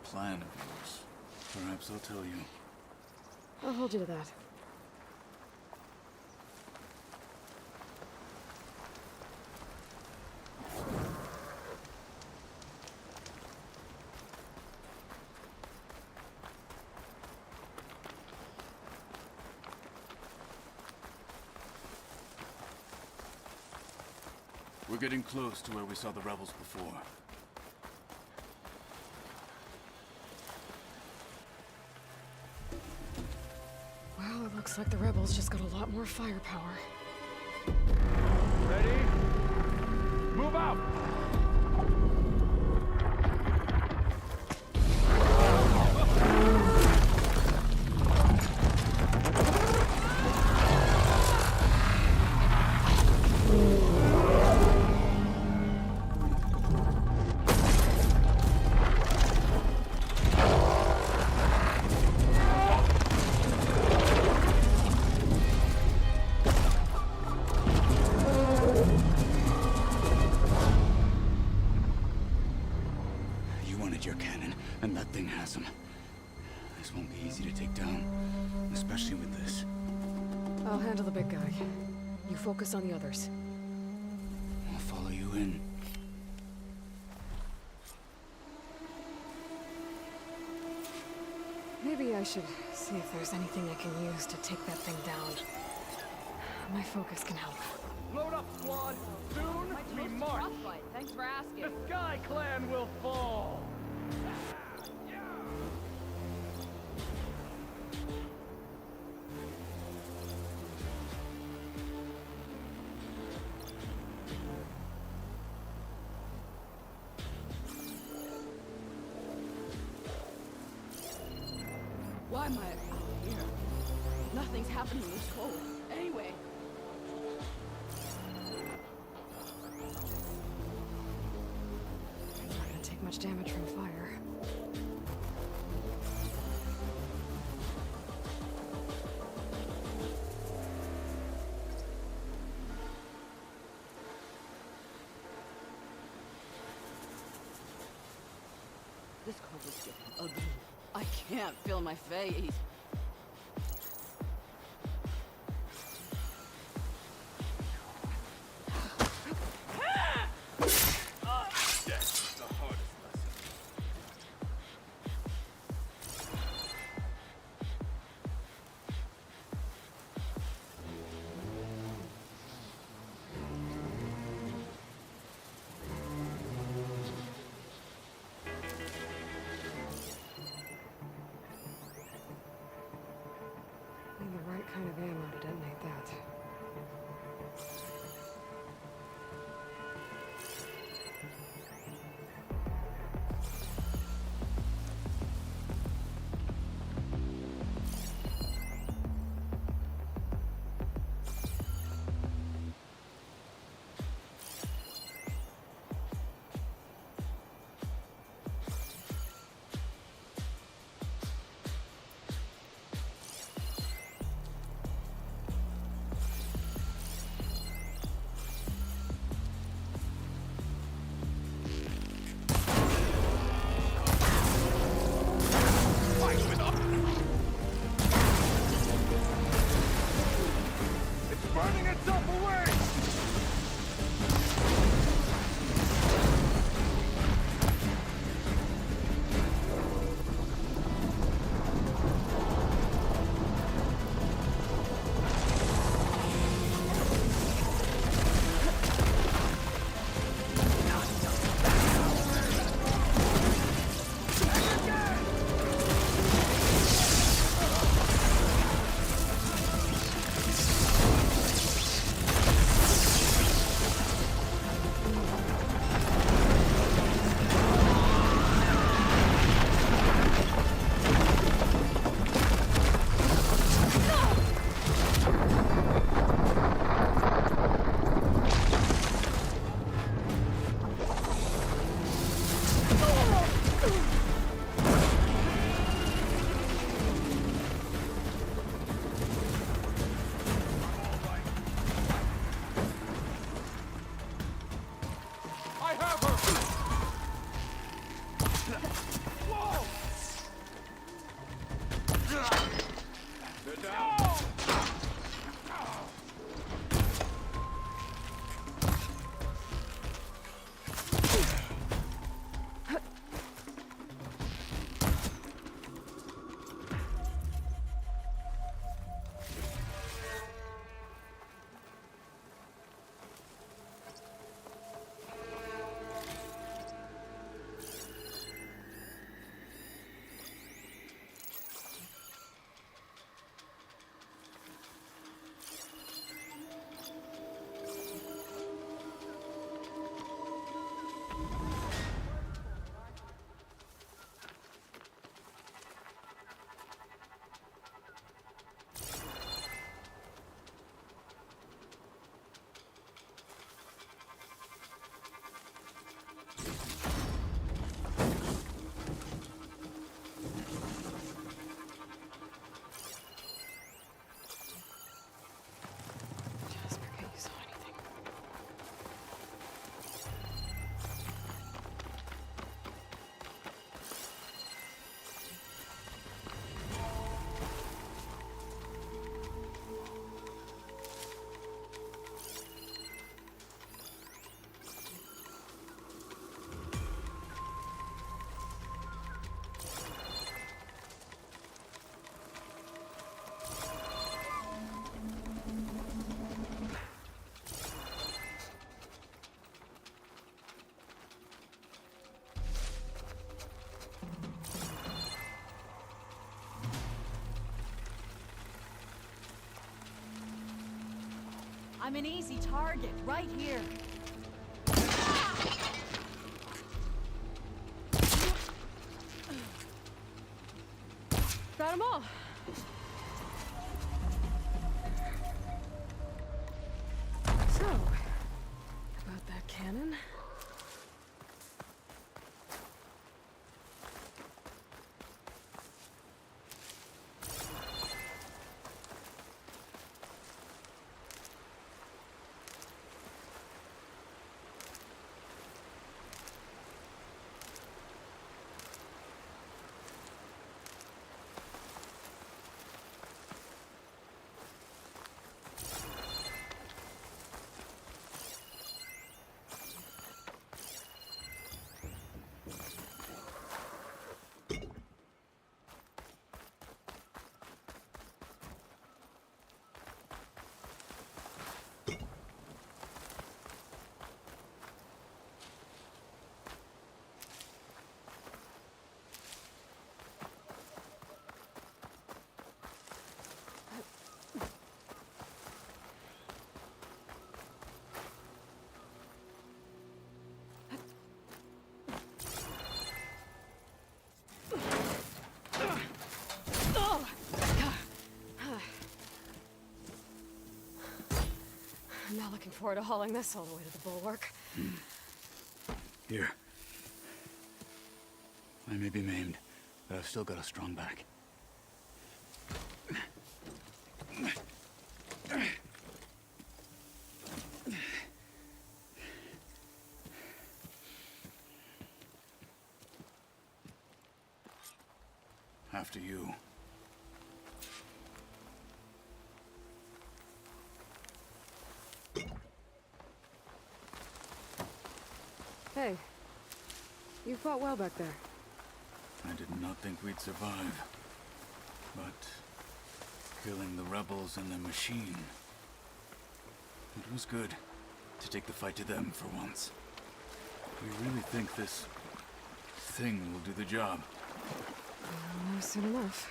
plan of yours, perhaps I'll tell you. I'll hold you to that. We're getting close to where we saw the rebels before. Well, it looks like the rebels just got a lot more firepower. Ready? Move out! Your cannon, and that thing has him. This won't be easy to take down, especially with this. I'll handle the big guy. You focus on the others. I'll follow you in. Maybe I should see if there's anything I can use to take that thing down. My focus can help. Load up, squad! Soon we march! Frostbite. Thanks for asking. The Sky Clan will fall! Why am I here? Nothing's happening this cold. Anyway. Not gonna take much damage from fire. This cold is getting ugly. I can't feel my face. That's the hardest lesson. I'm an easy target, right here. Got 'em all. So, about that cannon. I'm not looking forward to hauling this all the way to the bulwark. Here. I may be maimed, but I've still got a strong back. After you. Hey, you fought well back there. I did not think we'd survive. But killing the rebels and the machine. It was good to take the fight to them for once. We really think this thing will do the job. I'll know soon enough.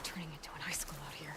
Turning into an high school out here.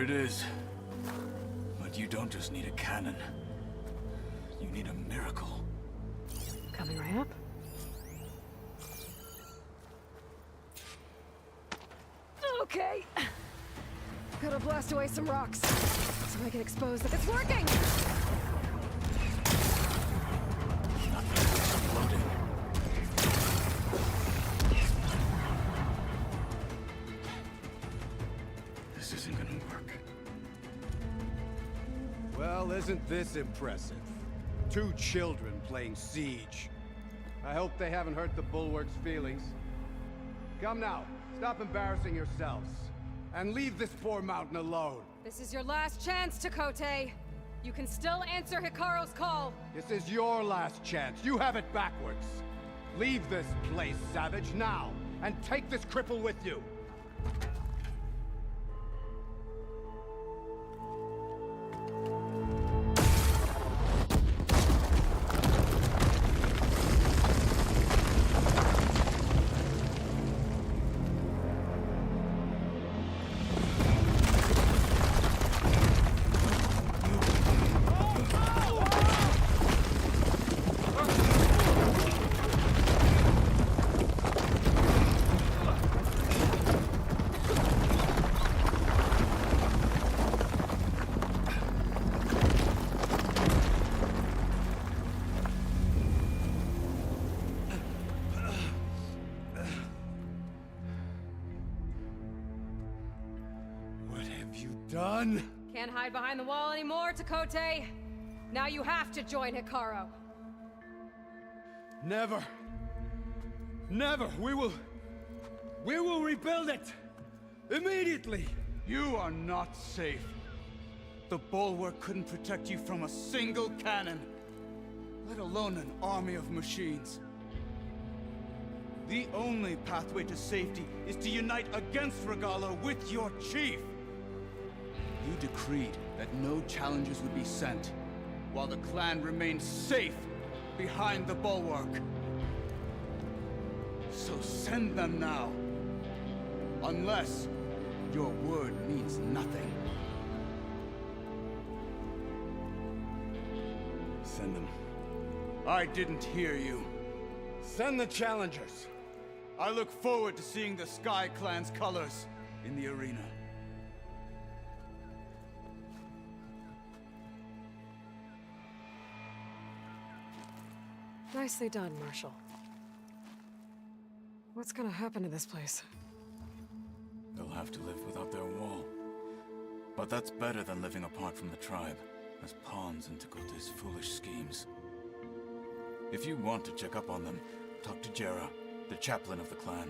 it is. But you don't just need a cannon. You need a miracle. Coming right up. Okay. Gotta blast away some rocks, so I can expose that it's working! This isn't gonna work. Well, isn't this impressive? 2 children playing siege. I hope they haven't hurt the Bulwark's feelings. Come now, stop embarrassing yourselves. And leave this poor mountain alone. This is your last chance, Chakotay. You can still answer Hikaru's call. This is your last chance. You have it backwards. Leave this place, Savage, now. And take this cripple with you. Done? Can't hide behind the wall anymore, Chakotay. Now you have to join Hikaru. Never. Never. We will rebuild it. Immediately. You are not safe. The Bulwark couldn't protect you from a single cannon, let alone an army of machines. The only pathway to safety is to unite against Regala with your chief. You decreed that no challengers would be sent, while the clan remained safe behind the Bulwark. So send them now. Unless your word means nothing. Send them. I didn't hear you. Send the challengers. I look forward to seeing the Sky Clan's colors in the arena. Nicely done, Marshal. What's gonna happen to this place? They'll have to live without their wall. But that's better than living apart from the tribe, as pawns in Tekote's foolish schemes. If you want to check up on them, talk to Jera, the chaplain of the clan.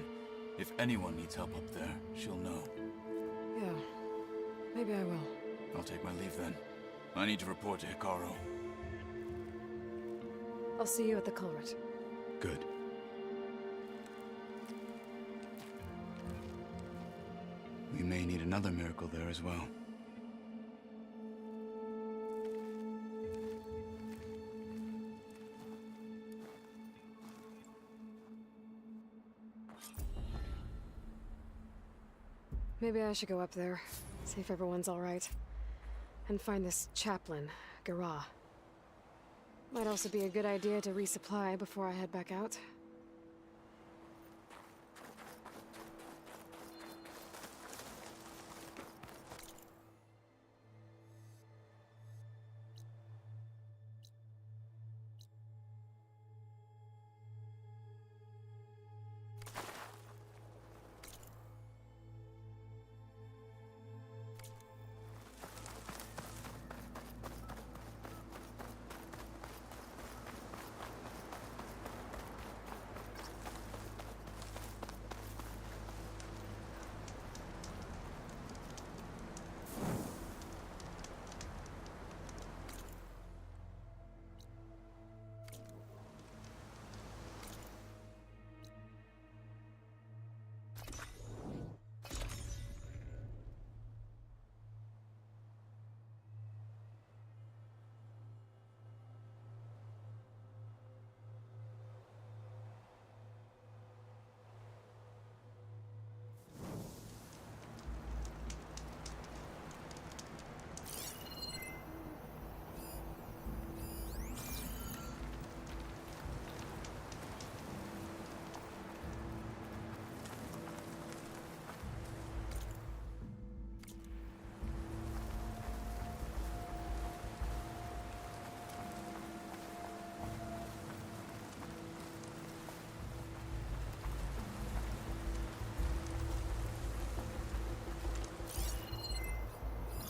If anyone needs help up there, she'll know. Yeah, maybe I will. I'll take my leave then. I need to report to Hikaru. I'll see you at the culvert. Good. We may need another miracle there as well. Maybe I should go up there, see if everyone's all right, and find this chaplain, Gara. Might also be a good idea to resupply before I head back out.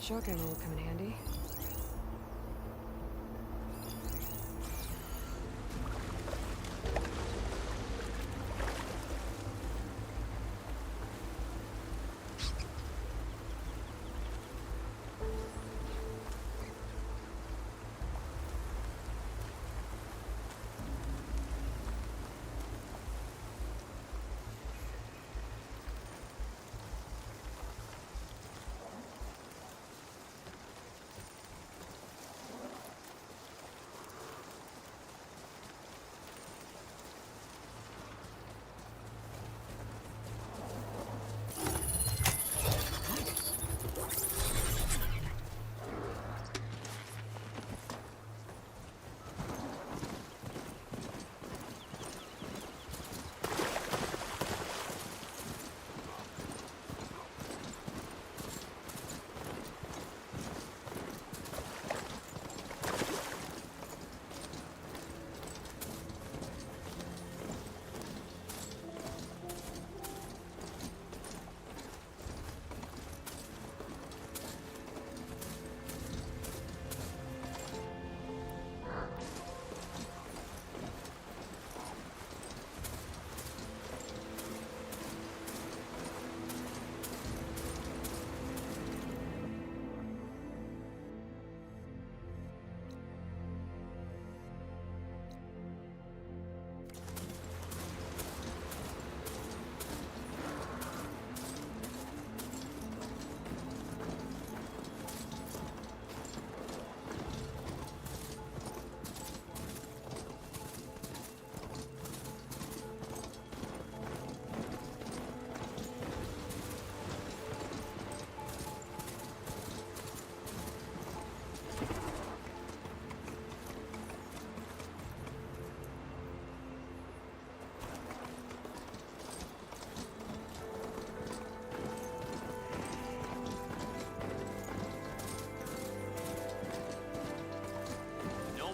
Shotgun will come in handy.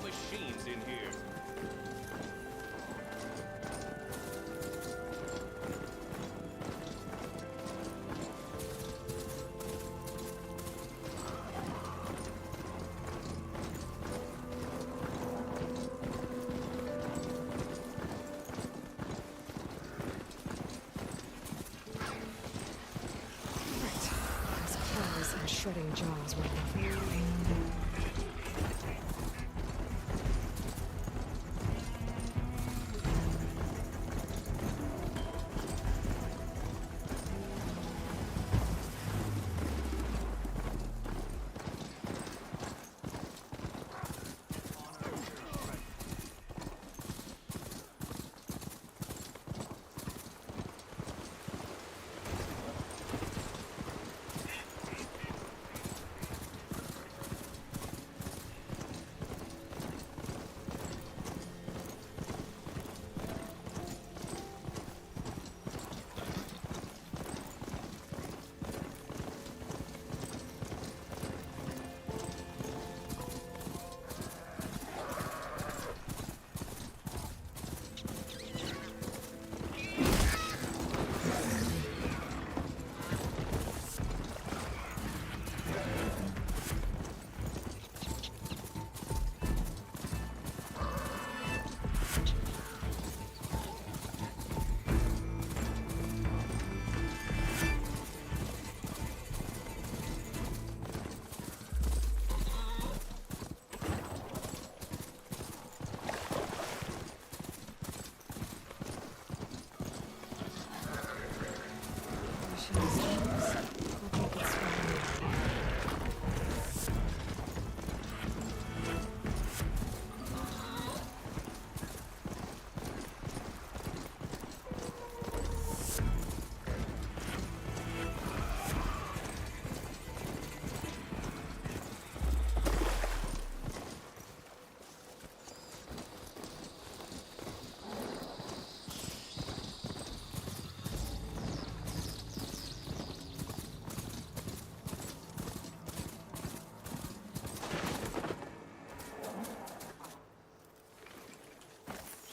Machines in here. Those claws and shredding jaws were lovely.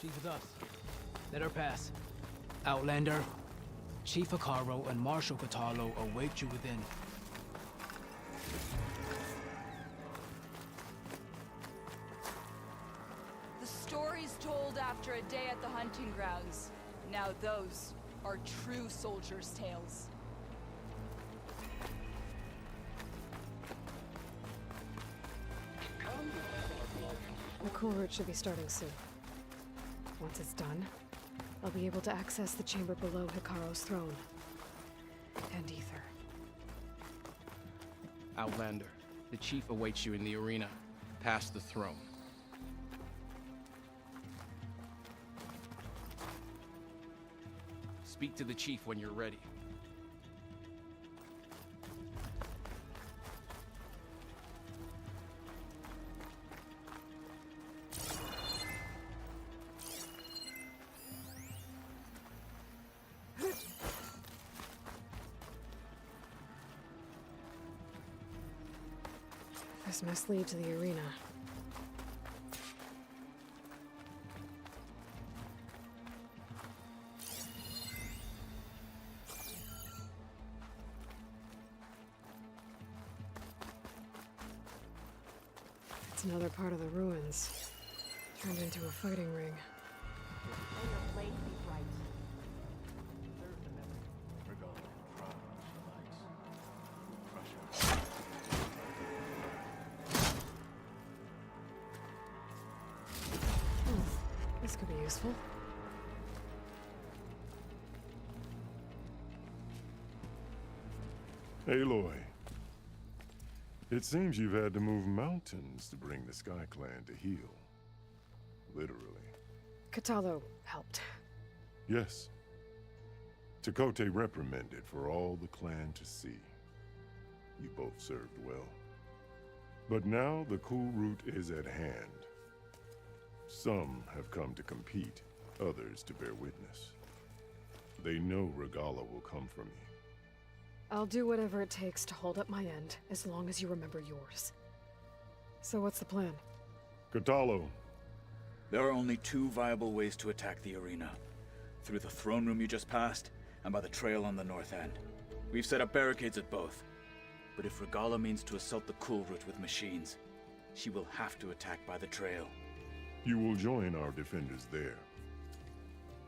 She's with us. Let her pass. Outlander, Chief Akaro and Marshal Katarlo await you within. After a day at the hunting grounds, now those are true soldiers' tales. The cool route should be starting soon. Once it's done, I'll be able to access the chamber below Hikaru's throne. And Ether. Outlander, the chief awaits you in the arena, past the throne. Speak to the chief when you're ready. This must lead to the arena. It's another part of the ruins, turned into a fighting ring. This could be useful. Aloy, it seems you've had to move mountains to bring the Sky Clan to heel. Literally. Katalo helped. Yes. Tekote reprimanded for all the clan to see. You both served well. But now the cool route is at hand. Some have come to compete, others to bear witness. They know Regala will come for me. I'll do whatever it takes to hold up my end, as long as you remember yours. So what's the plan? Katalo. There are only two viable ways to attack the arena. Through the throne room you just passed, and by the trail on the north end. We've set up barricades at both. But if Regala means to assault the cool route with machines, she will have to attack by the trail. You will join our defenders there.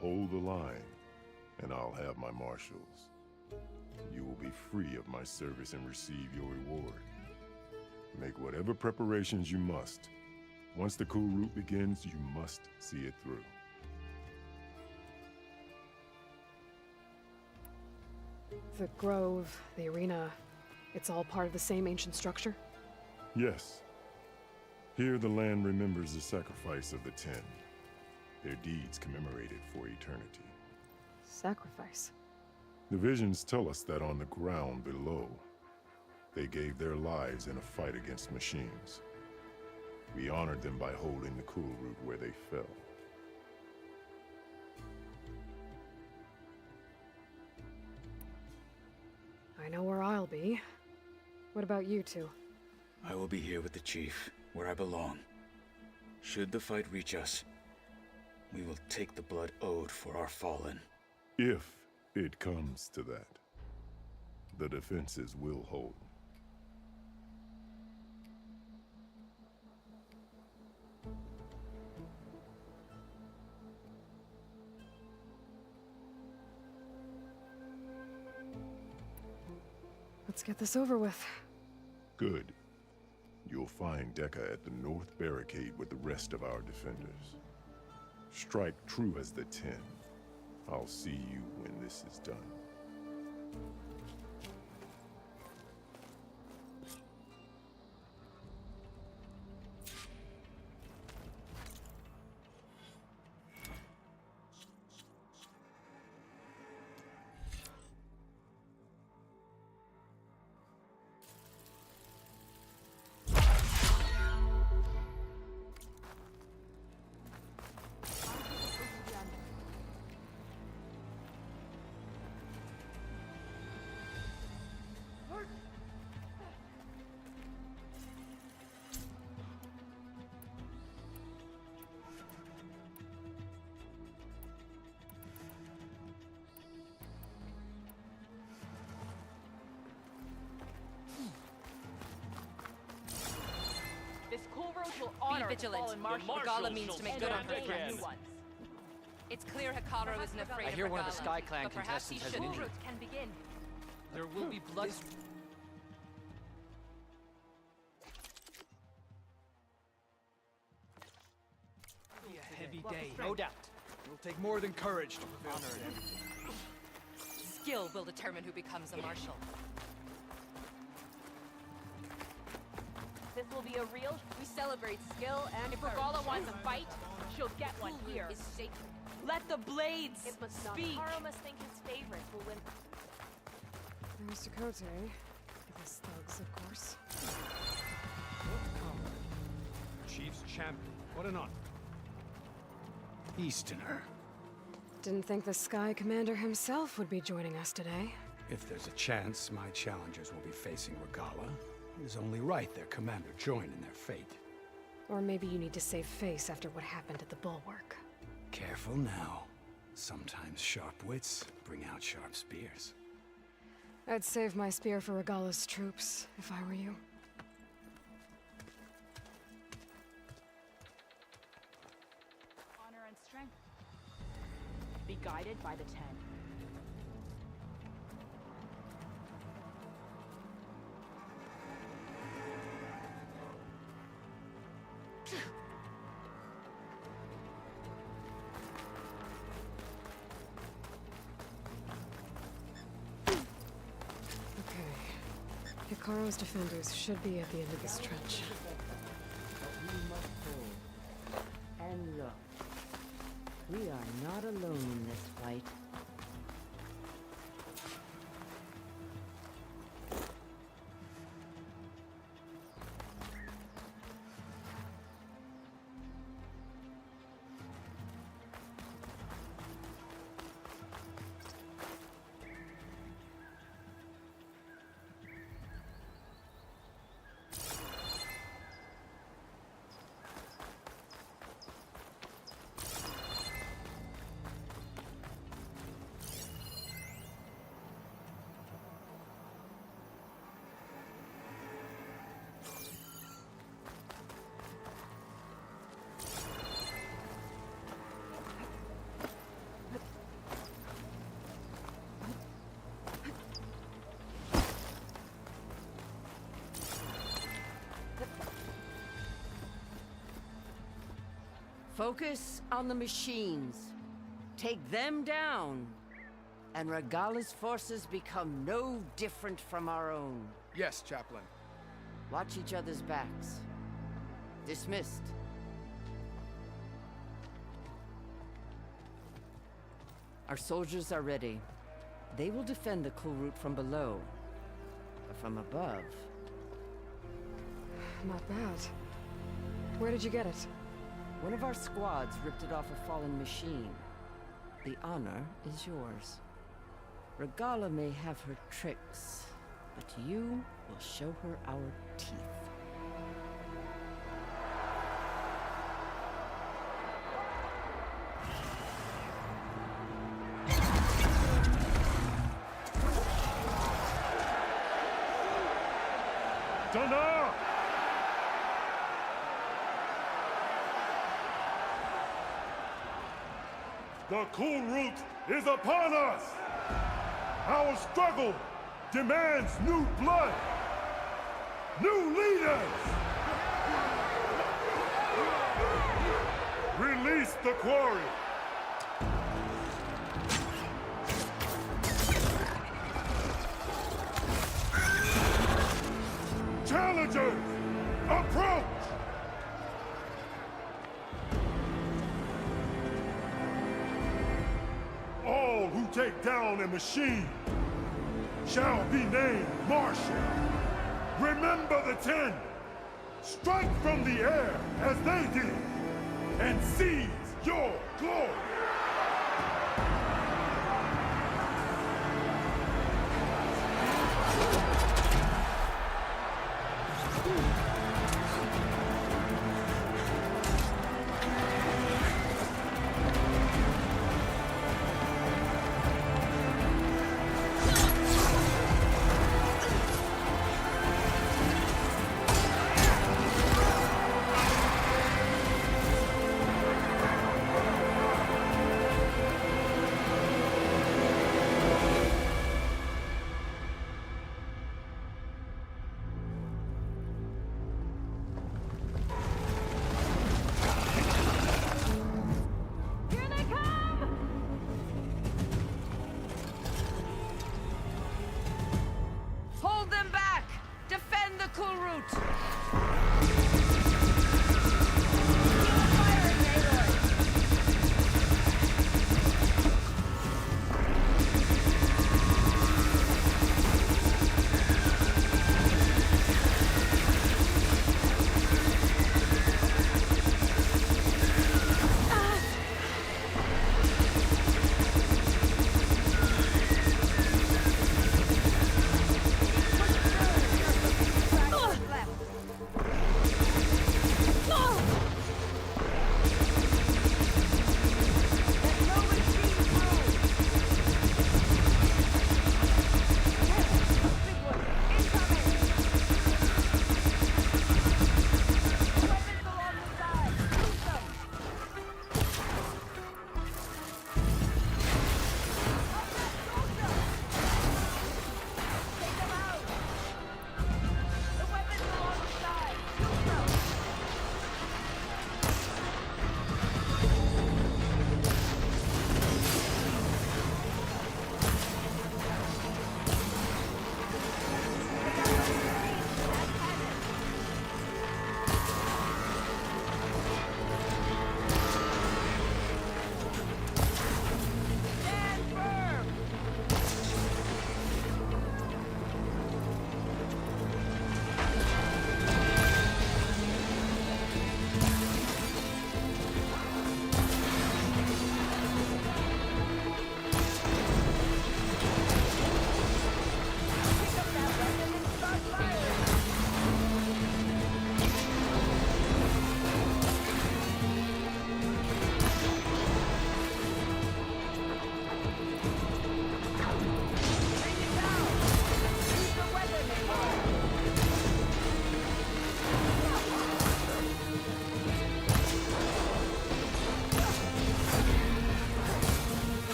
Hold the line, and I'll have my marshals. You will be free of my service and receive your reward. Make whatever preparations you must. Once the cool route begins, you must see it through. The grove, the arena, it's all part of the same ancient structure? Yes. Here the land remembers the sacrifice of the Ten. Their deeds commemorated for eternity. Sacrifice? The visions tell us that on the ground below, they gave their lives in a fight against machines. We honored them by holding the cool route where they fell. I know where I'll be. What about you two? I will be here with the chief, where I belong. Should the fight reach us, we will take the blood owed for our fallen. If it comes to that, the defenses will hold. Let's get this over with. Good. You'll find Dekka at the north barricade with the rest of our defenders. Strike true as the Ten. I'll see you when this is done. This cool road will honor the vigilant. fallen The marshal. marshals Regala means shall to make stand good on her again. threats. New ones. It's clear Hikaru isn't afraid I hear of one of the Regala, Sky Clan but perhaps he contestants has should. an injury. Route can begin. There will be blood. Be a heavy day, no doubt. It'll take more than courage to prevail. Honor and everything. Skill will determine who becomes a marshal. This will be a real. We celebrate skill and if Regala wants a fight, she'll get one here. Is sacred. Let the blades It must not. speak. Hikaru must think his favorite will win. There's Dakota. This thugs, of course. Chief's champion. What an honor. Easterner. Didn't think the Sky Commander himself would be joining us today. If there's a chance my challengers will be facing Regala, it is only right their commander join in their fate. Or maybe you need to save face after what happened at the Bulwark. Careful now. Sometimes sharp wits bring out sharp spears. I'd save my spear for Regala's troops, if I were you. Honor and strength. Be guided by the 10. Okay. Hikaru's defenders should be at the end of this trench. And look, we are not alone in this fight. Focus on the machines. Take them down, and Regala's forces become no different from our own. Yes, Chaplain. Watch each other's backs. Dismissed. Our soldiers are ready. They will defend the cool route from below. But from above... Not bad. Where did you get it? One of our squads ripped it off a fallen machine. The honor is yours. Regala may have her tricks, but you will show her our teeth. Dana! The cool route is upon us! Our struggle demands new blood! New leaders! Release the quarry! Challengers, approach! All who take down a machine shall be named Marshal. Remember the 10. Strike from the air as they did, and seize your glory.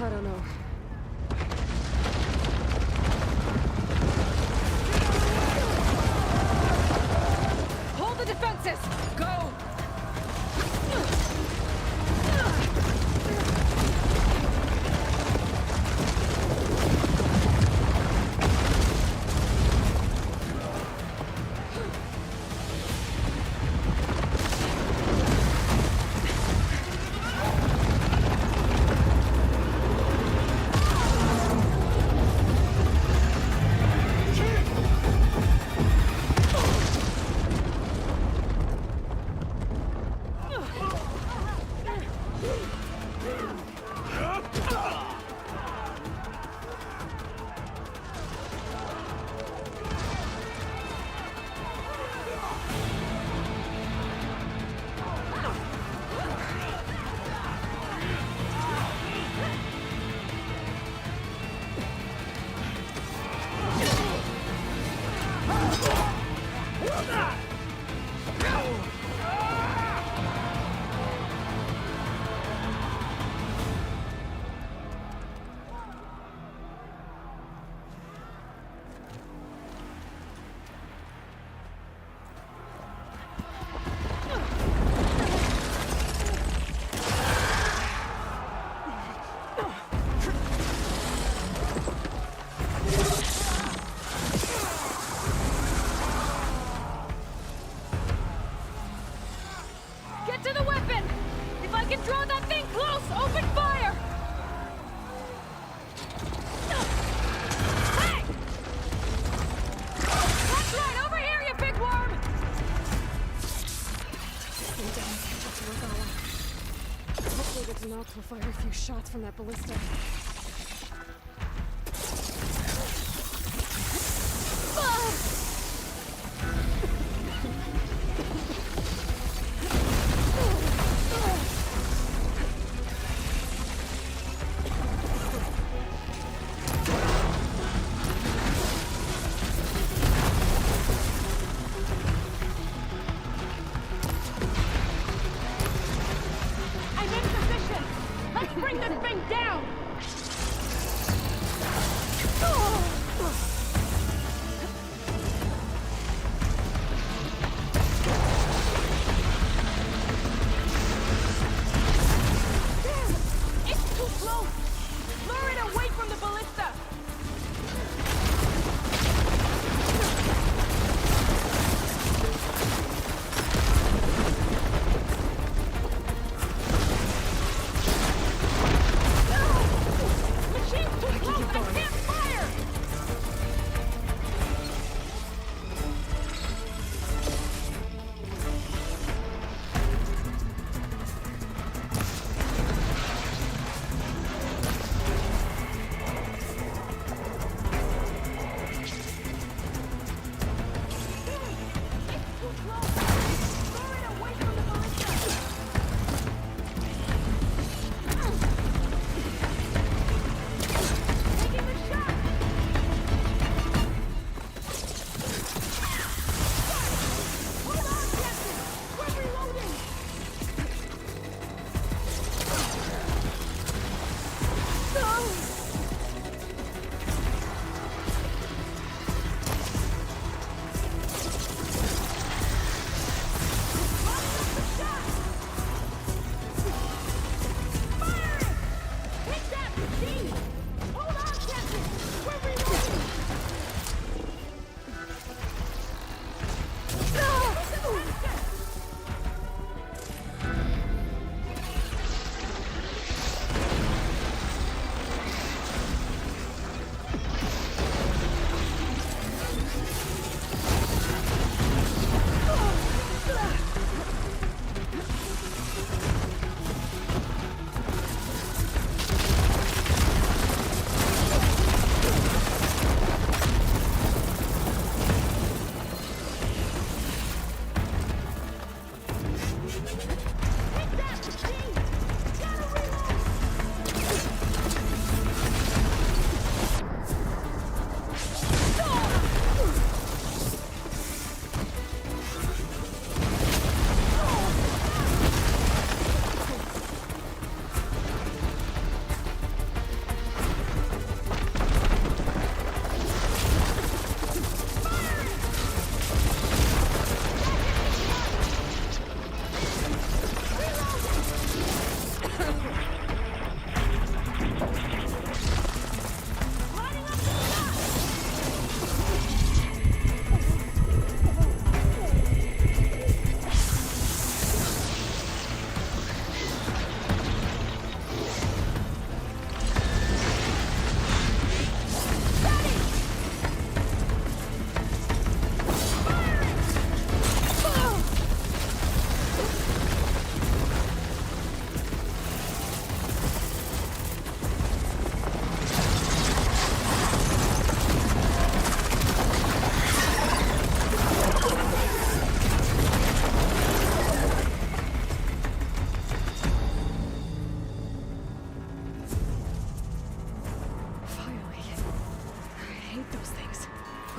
I don't know. Hold the defenses! Go! Get to the weapon! If I can draw that thing close, open fire! Hey! That's right, over here, you big worm! Stay down, catch up to Regala. Hopefully the Denox will fire a few shots from that ballista. I'm in position! Let's bring this thing down! It's too close! Lure it away from the ballista! Machine's too close! I can't fire! It's too close! Lure it away from the ballista! Taking the shot! Hold on, Captain! We're reloading! Fire it! Hit that machine! Hold on, Captain! We're reloading!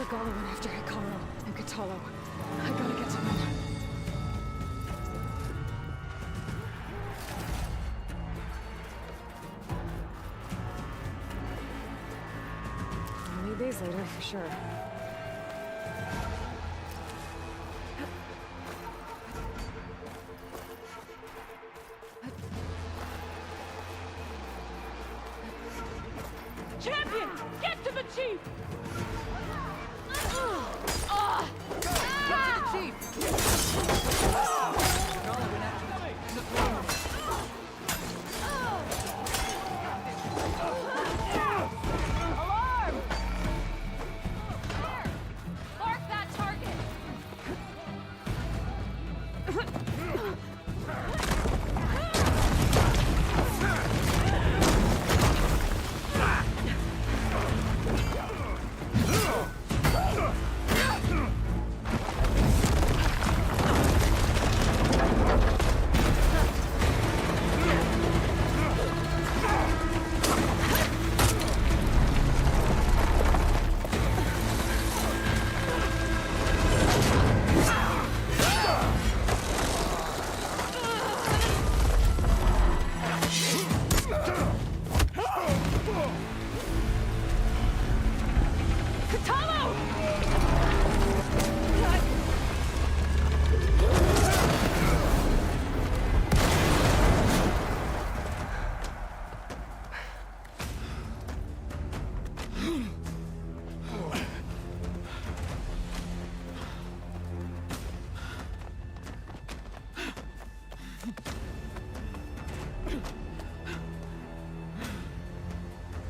Regala went after Hikaru and Katalo. I gotta get to them. I'll need these later, for sure. Champion! Get to the chief! Alarm! There! Mark that target!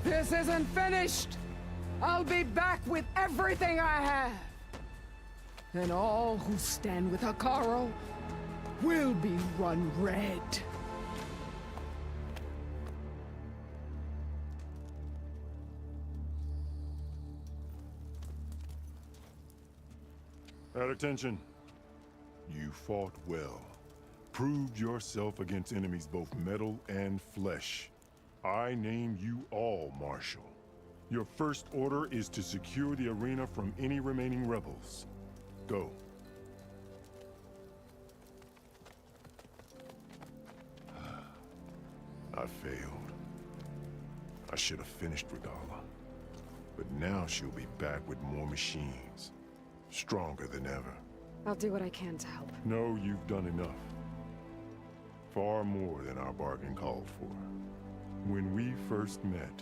This isn't finished! I'll be back with everything I have! And all who stand with Hikaru will be run red. At attention. You fought well. Proved yourself against enemies both metal and flesh. I name you all Marshal. Your first order is to secure the arena from any remaining rebels. Go. I failed. I should have finished Regala. But now she'll be back with more machines. Stronger than ever. I'll do what I can to help. No, you've done enough. Far more than our bargain called for. When we first met,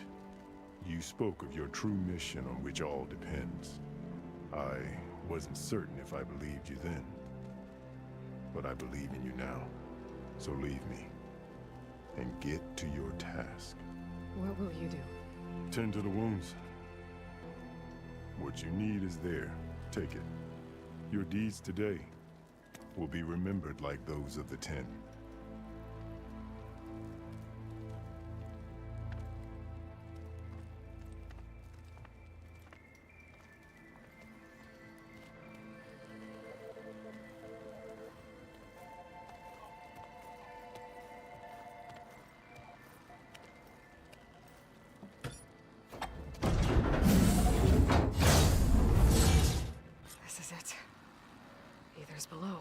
you spoke of your true mission on which all depends. I wasn't certain if I believed you then. But I believe in you now. So leave me. And get to your task. What will you do? Tend to the wounds. What you need is there. Take it. Your deeds today will be remembered like those of the 10. This is it. Aether's below.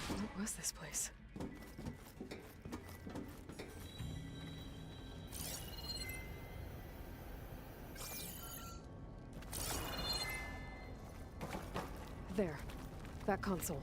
What was this place? There. That console.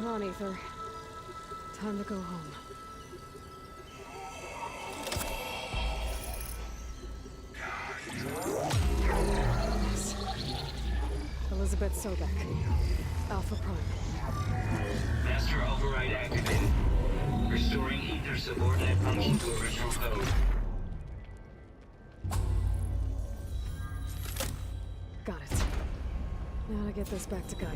Come on, Ether. Time to go home. Yes. Elizabeth Sobek. Alpha Prime. Master override activated. Restoring ether subordinate function to original code. Got it. Now to get this back to Gaia.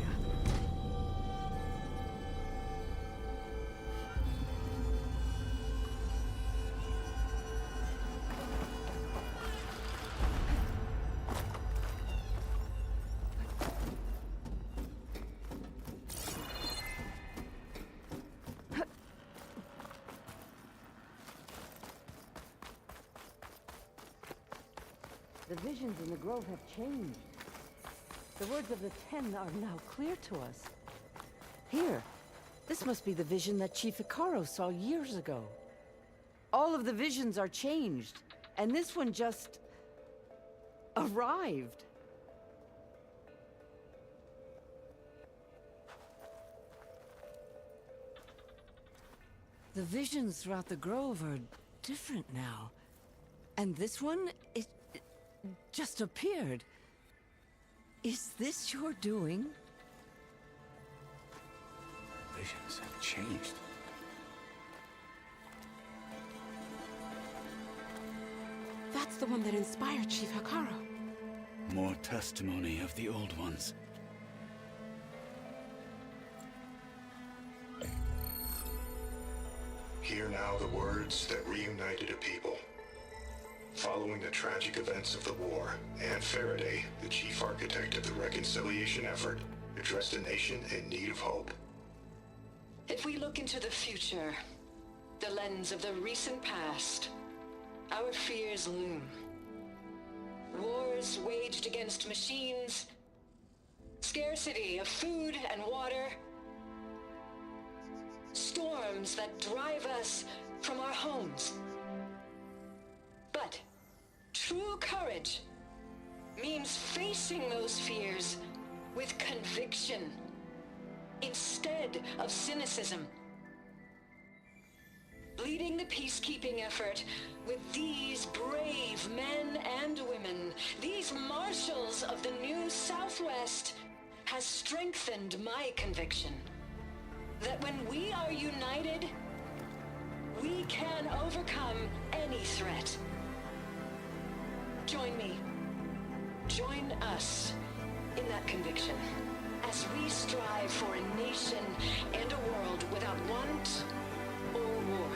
The visions in the grove have changed. The words of the Ten are now clear to us. Here, this must be the vision that Chief Icaro saw years ago. All of the visions are changed, and this one just arrived. The visions throughout the grove are different now. And this one, it just appeared. Is this your doing? Visions have changed. That's the one that inspired Chief Icaro. More testimony of the old ones. Hear now the words that reunited a people. Following the tragic events of the war, Anne Faraday, the chief architect of the reconciliation effort, addressed a nation in need of hope. If we look into the future, the lens of the recent past, our fears loom. Wars waged against machines, scarcity of food and water, storms that drive us from our homes. But true courage means facing those fears with conviction instead of cynicism. Leading the peacekeeping effort with these brave men and women, these marshals of the new Southwest, has strengthened my conviction that when we are united, we can overcome any threat. Join me. Join us in that conviction as we strive for a nation and a world without want or war.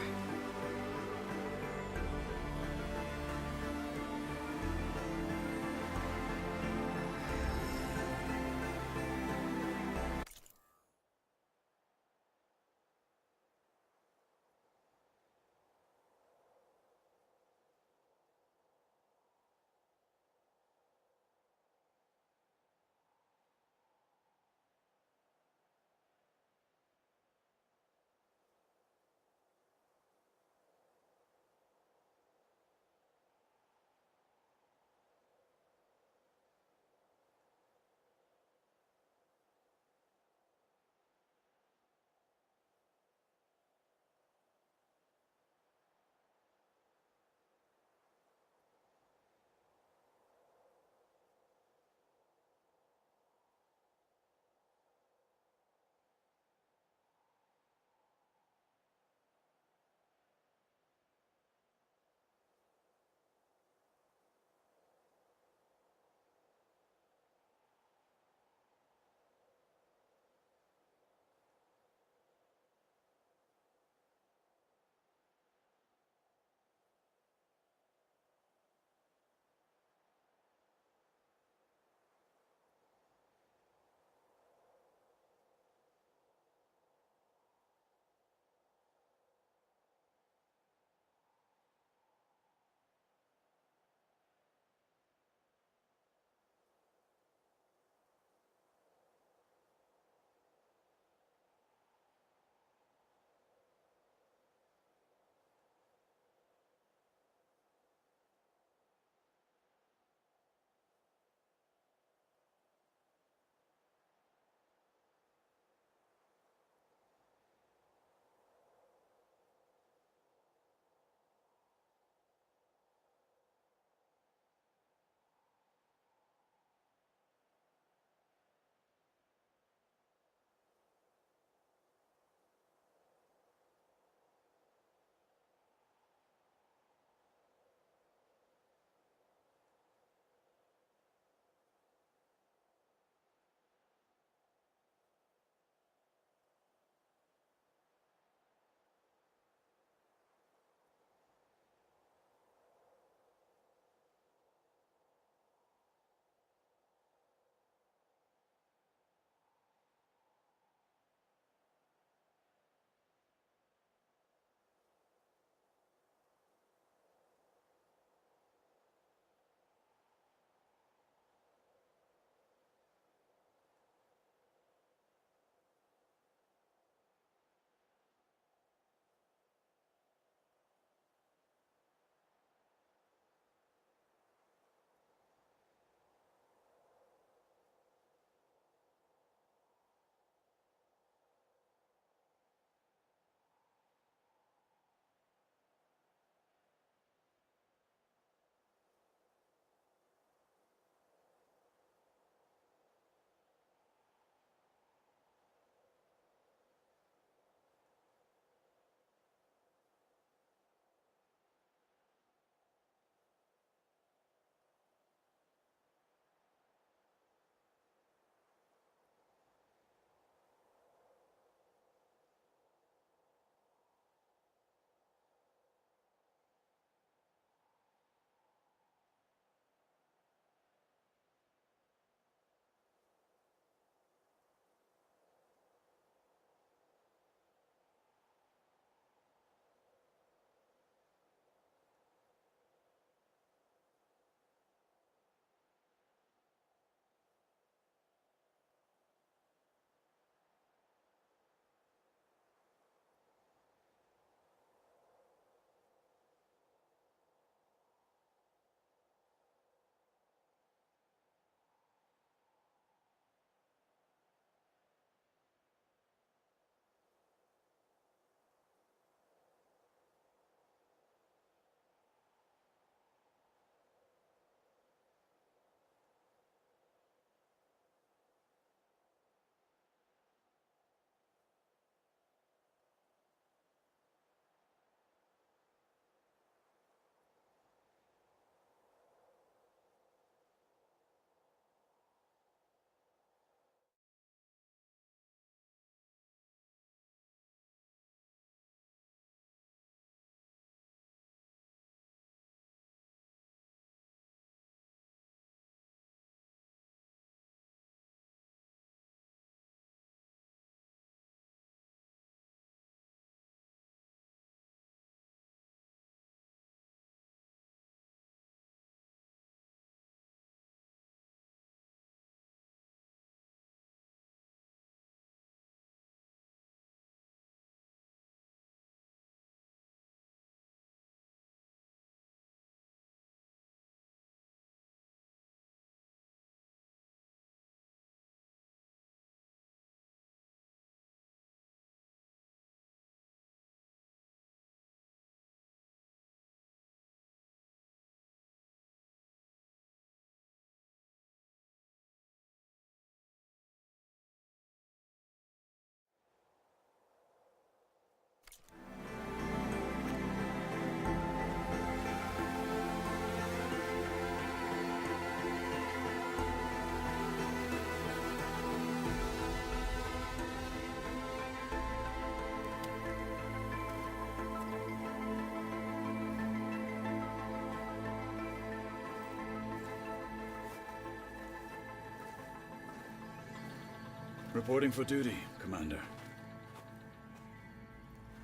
Reporting for duty, Commander.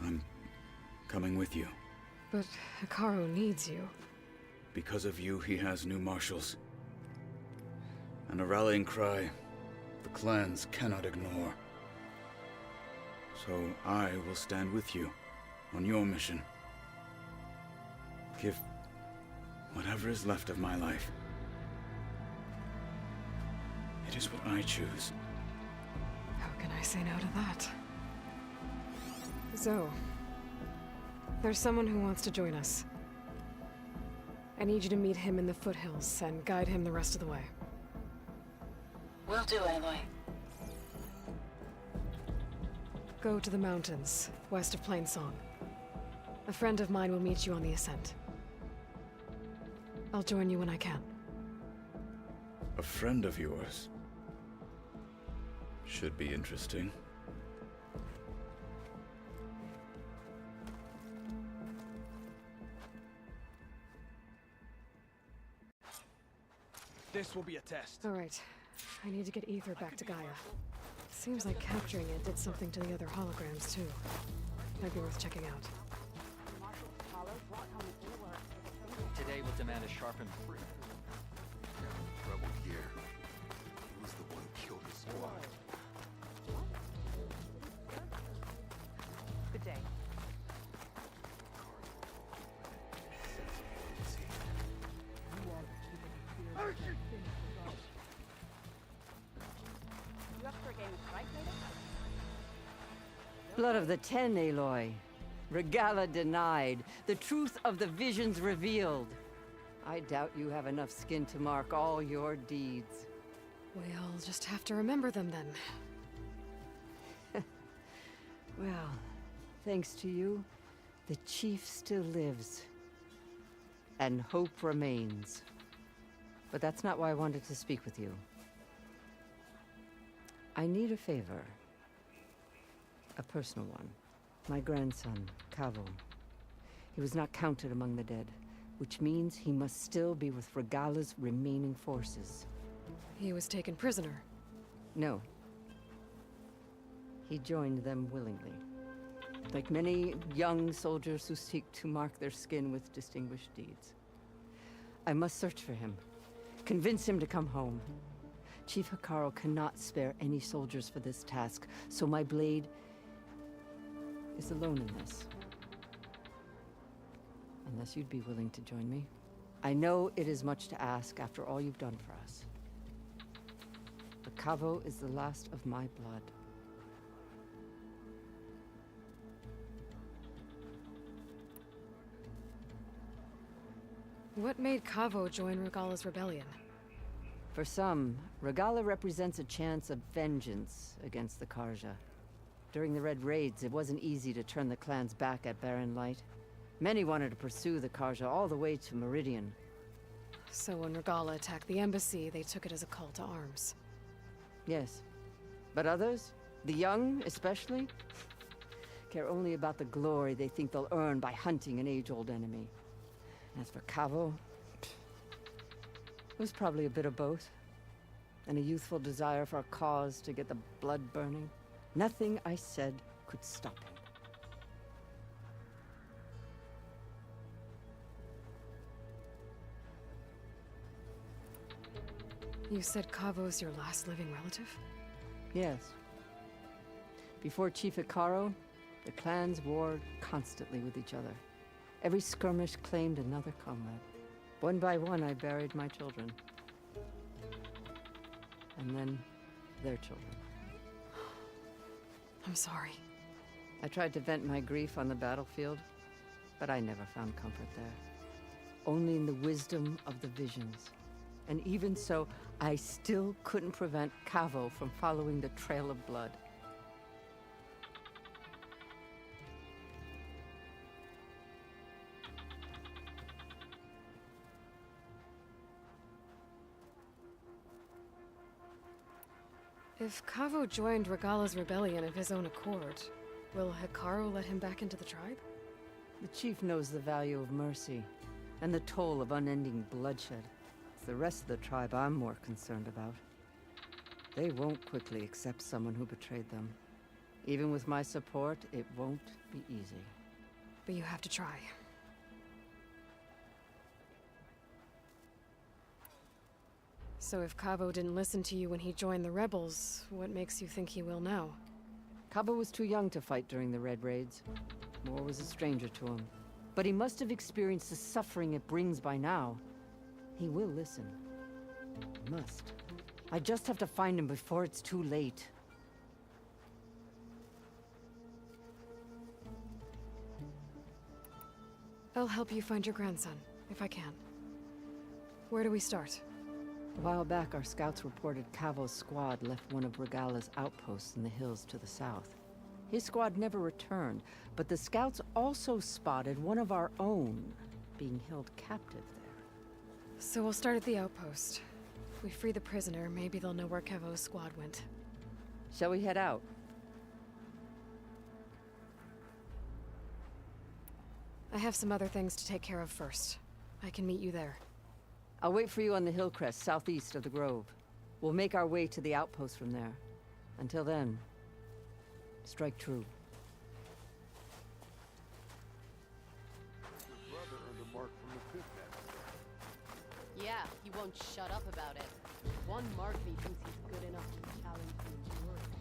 I'm coming with you. But Hikaru needs you. Because of you, he has new marshals. And a rallying cry the clans cannot ignore. So I will stand with you on your mission. Give whatever is left of my life. It is what I choose. How can I say no to that? Zoe, there's someone who wants to join us. I need you to meet him in the foothills and guide him the rest of the way. Will do, Aloy. Go to the mountains, west of Plainsong. A friend of mine will meet you on the ascent. I'll join you when I can. A friend of yours? Should be interesting. This will be a test. All right. I need to get Ether back to Gaia. Seems like capturing it did something to the other holograms, too. Might be worth checking out. Today will demand a sharpened fruit. Trouble here. He was the one who killed his squad. Good day. You up for a game of strike later? Blood of the Ten, Aloy. Regala denied. The truth of the visions revealed. I doubt you have enough skin to mark all your deeds. We'll just have to remember them then. Well, thanks to you, the Chief still lives. And hope remains. But that's not why I wanted to speak with you. I need a favor. A personal one. My grandson, Kavo. He was not counted among the dead, which means he must still be with Regala's remaining forces. He was taken prisoner. No. He joined them willingly. Like many young soldiers who seek to mark their skin with distinguished deeds. I must search for him. Convince him to come home. Chief Hikaru cannot spare any soldiers for this task, so my blade is alone in this. Unless you'd be willing to join me. I know it is much to ask after all you've done for us. But Kavo is the last of my blood. What made Kavo join Regala's rebellion? For some, Regala represents a chance of vengeance against the Karja. During the Red Raids, it wasn't easy to turn the clans back at Barren Light. Many wanted to pursue the Karja all the way to Meridian. So when Regala attacked the embassy, they took it as a call to arms. Yes. But others, the young especially, care only about the glory they think they'll earn by hunting an age-old enemy. As for Kavo, it was probably a bit of both. And a youthful desire for a cause to get the blood burning. Nothing I said could stop him. You said Kavo's your last living relative? Yes. Before Chief Hikaru, the clans warred constantly with each other. Every skirmish claimed another comrade. One by one, I buried my children. And then their children. I'm sorry. I tried to vent my grief on the battlefield, but I never found comfort there. Only in the wisdom of the visions. And even so, I still couldn't prevent Kavo from following the trail of blood. If Kavo joined Regala's rebellion of his own accord, will Hikaru let him back into the tribe? The chief knows the value of mercy, and the toll of unending bloodshed. It's the rest of the tribe I'm more concerned about. They won't quickly accept someone who betrayed them. Even with my support, it won't be easy. But you have to try. So if Cabo didn't listen to you when he joined the rebels, what makes you think he will now? Cabo was too young to fight during the Red Raids. War was a stranger to him. But he must have experienced the suffering it brings by now. He will listen. Must. I just have to find him before it's too late. I'll help you find your grandson, if I can. Where do we start? A while back, our scouts reported Cavo's squad left one of Regala's outposts in the hills to the south. His squad never returned, but the scouts also spotted one of our own being held captive there. So we'll start at the outpost. If we free the prisoner, maybe they'll know where Cavo's squad went. Shall we head out? I have some other things to take care of first. I can meet you there. I'll wait for you on the hill crest, southeast of the grove. We'll make our way to the outpost from there. Until then, strike true. Your brother earned a mark from the pit net. Yeah, he won't shut up about it. One mark me thinks he's good enough to challenge the majority.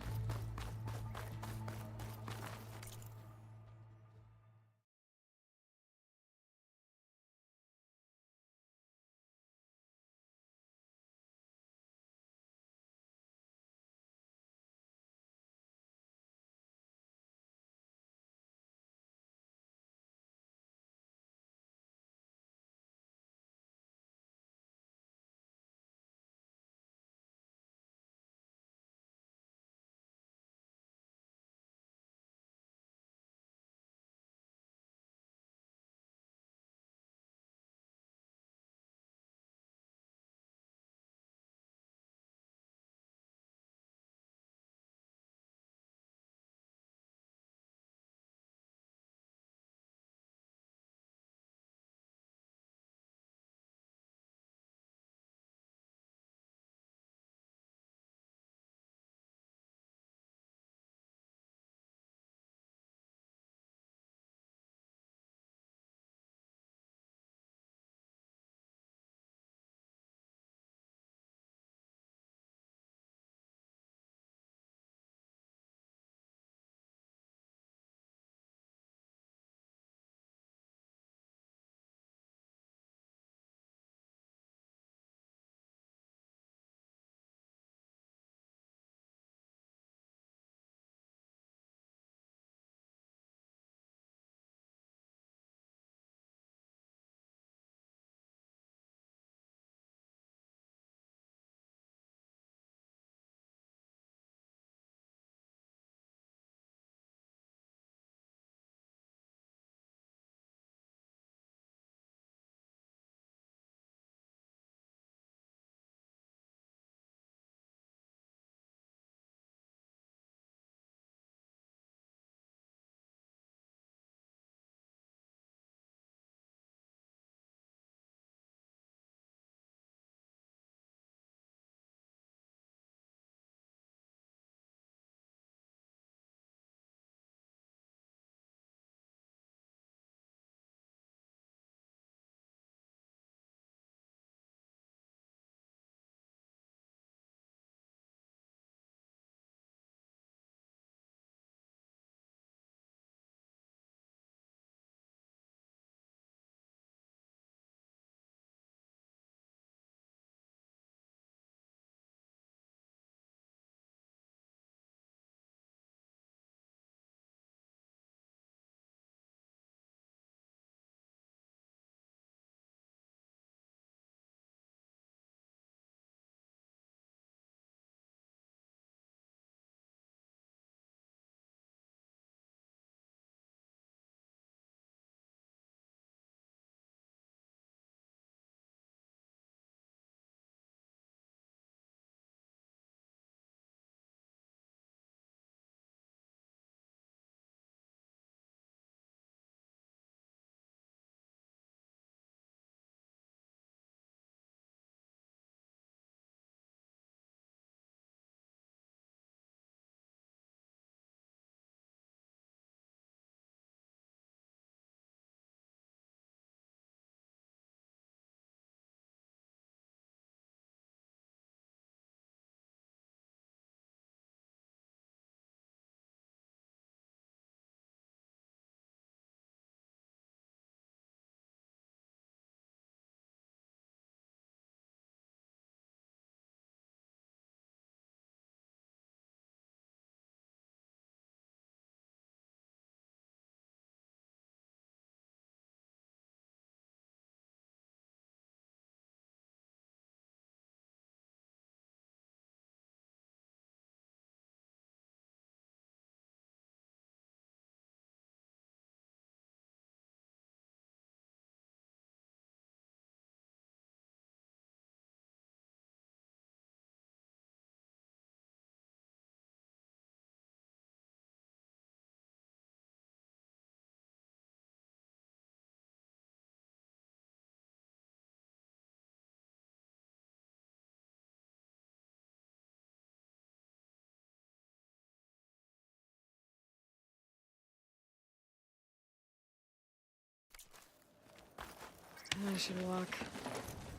I should walk.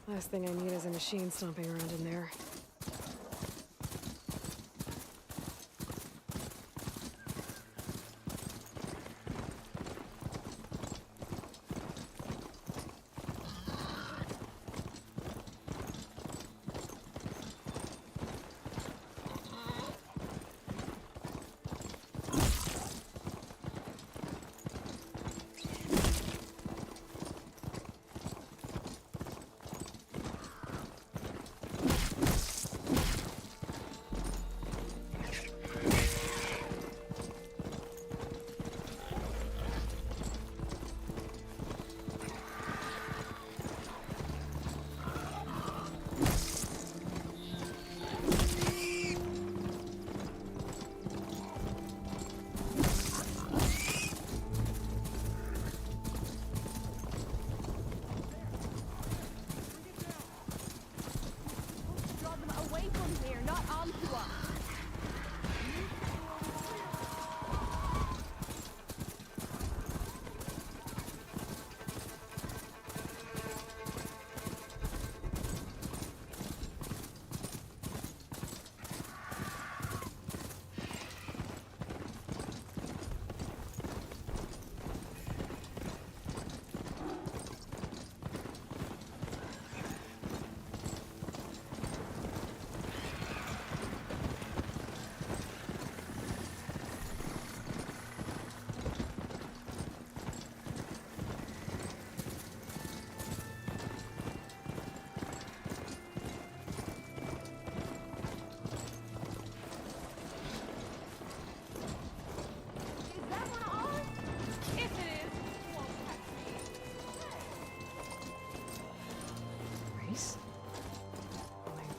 Last thing I need is a machine stomping around in there.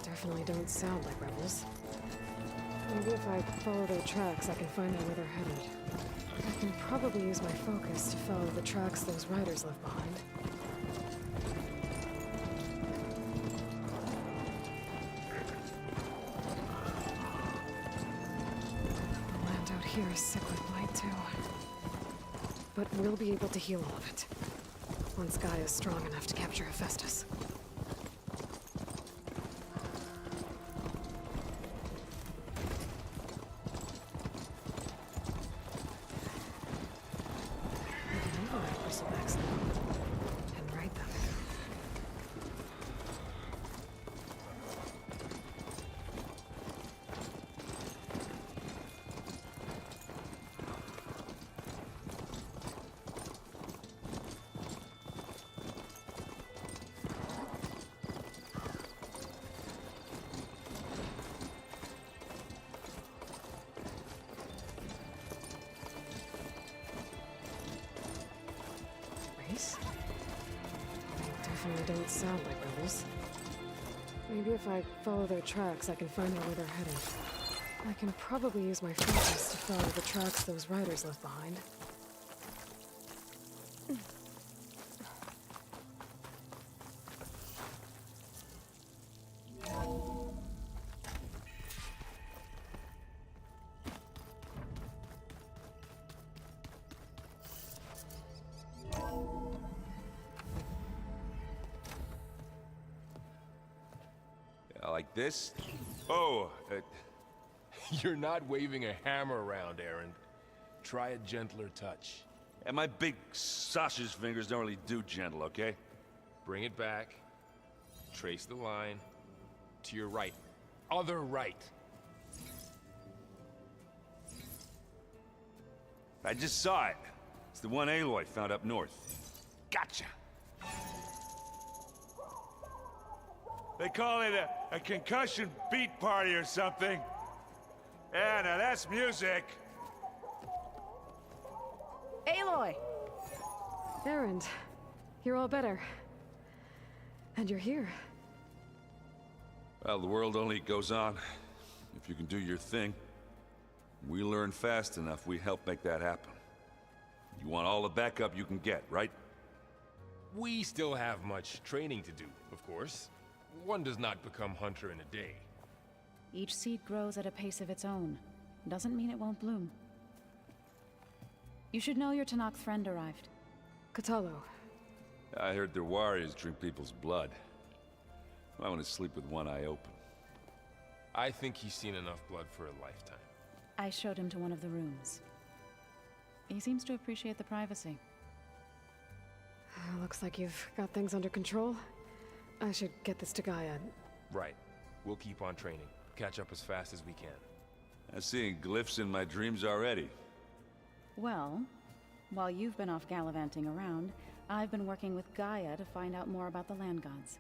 Definitely don't sound like rebels. Maybe if I follow their tracks, I can find out where they're headed. I can probably use my focus to follow the tracks those riders left behind. The land out here is sick with blight too. But we'll be able to heal all of it. Once Gaia is strong enough to capture Hephaestus. They definitely don't sound like rebels. Maybe if I follow their tracks, I can find out where they're headed. I can probably use my focus to follow the tracks those riders left behind. Like this? Oh, you're not waving a hammer around, Aaron. Try a gentler touch. And my big sausage fingers don't really do gentle, okay? Bring it back. Trace the line. To your right. Other right. I just saw it. It's the one Aloy found up north. Gotcha! They call it a concussion beat party or something. Yeah, now that's music. Aloy! Erend, you're all better. And you're here. Well, the world only goes on if you can do your thing. We learn fast enough, we help make that happen. You want all the backup you can get, right? We still have much training to do, of course. One does not become hunter in a day. Each seed grows at a pace of its own. Doesn't mean it won't bloom. You should know your Tanakh friend arrived. Katalo. I heard their warriors drink people's blood. I want to sleep with one eye open. I think he's seen enough blood for a lifetime. I showed him to one of the rooms. He seems to appreciate the privacy. Looks like you've got things under control. I should get this to Gaia. Right. We'll keep on training. Catch up as fast as we can. I'm seeing glyphs in my dreams already. Well, while you've been off gallivanting around, I've been working with Gaia to find out more about the land gods.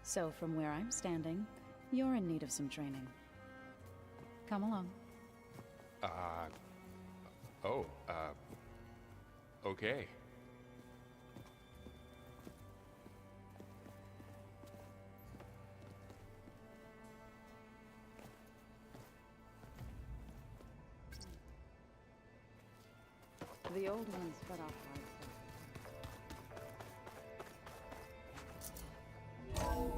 So from where I'm standing, you're in need of some training. Come along. Okay. The old ones fed off hard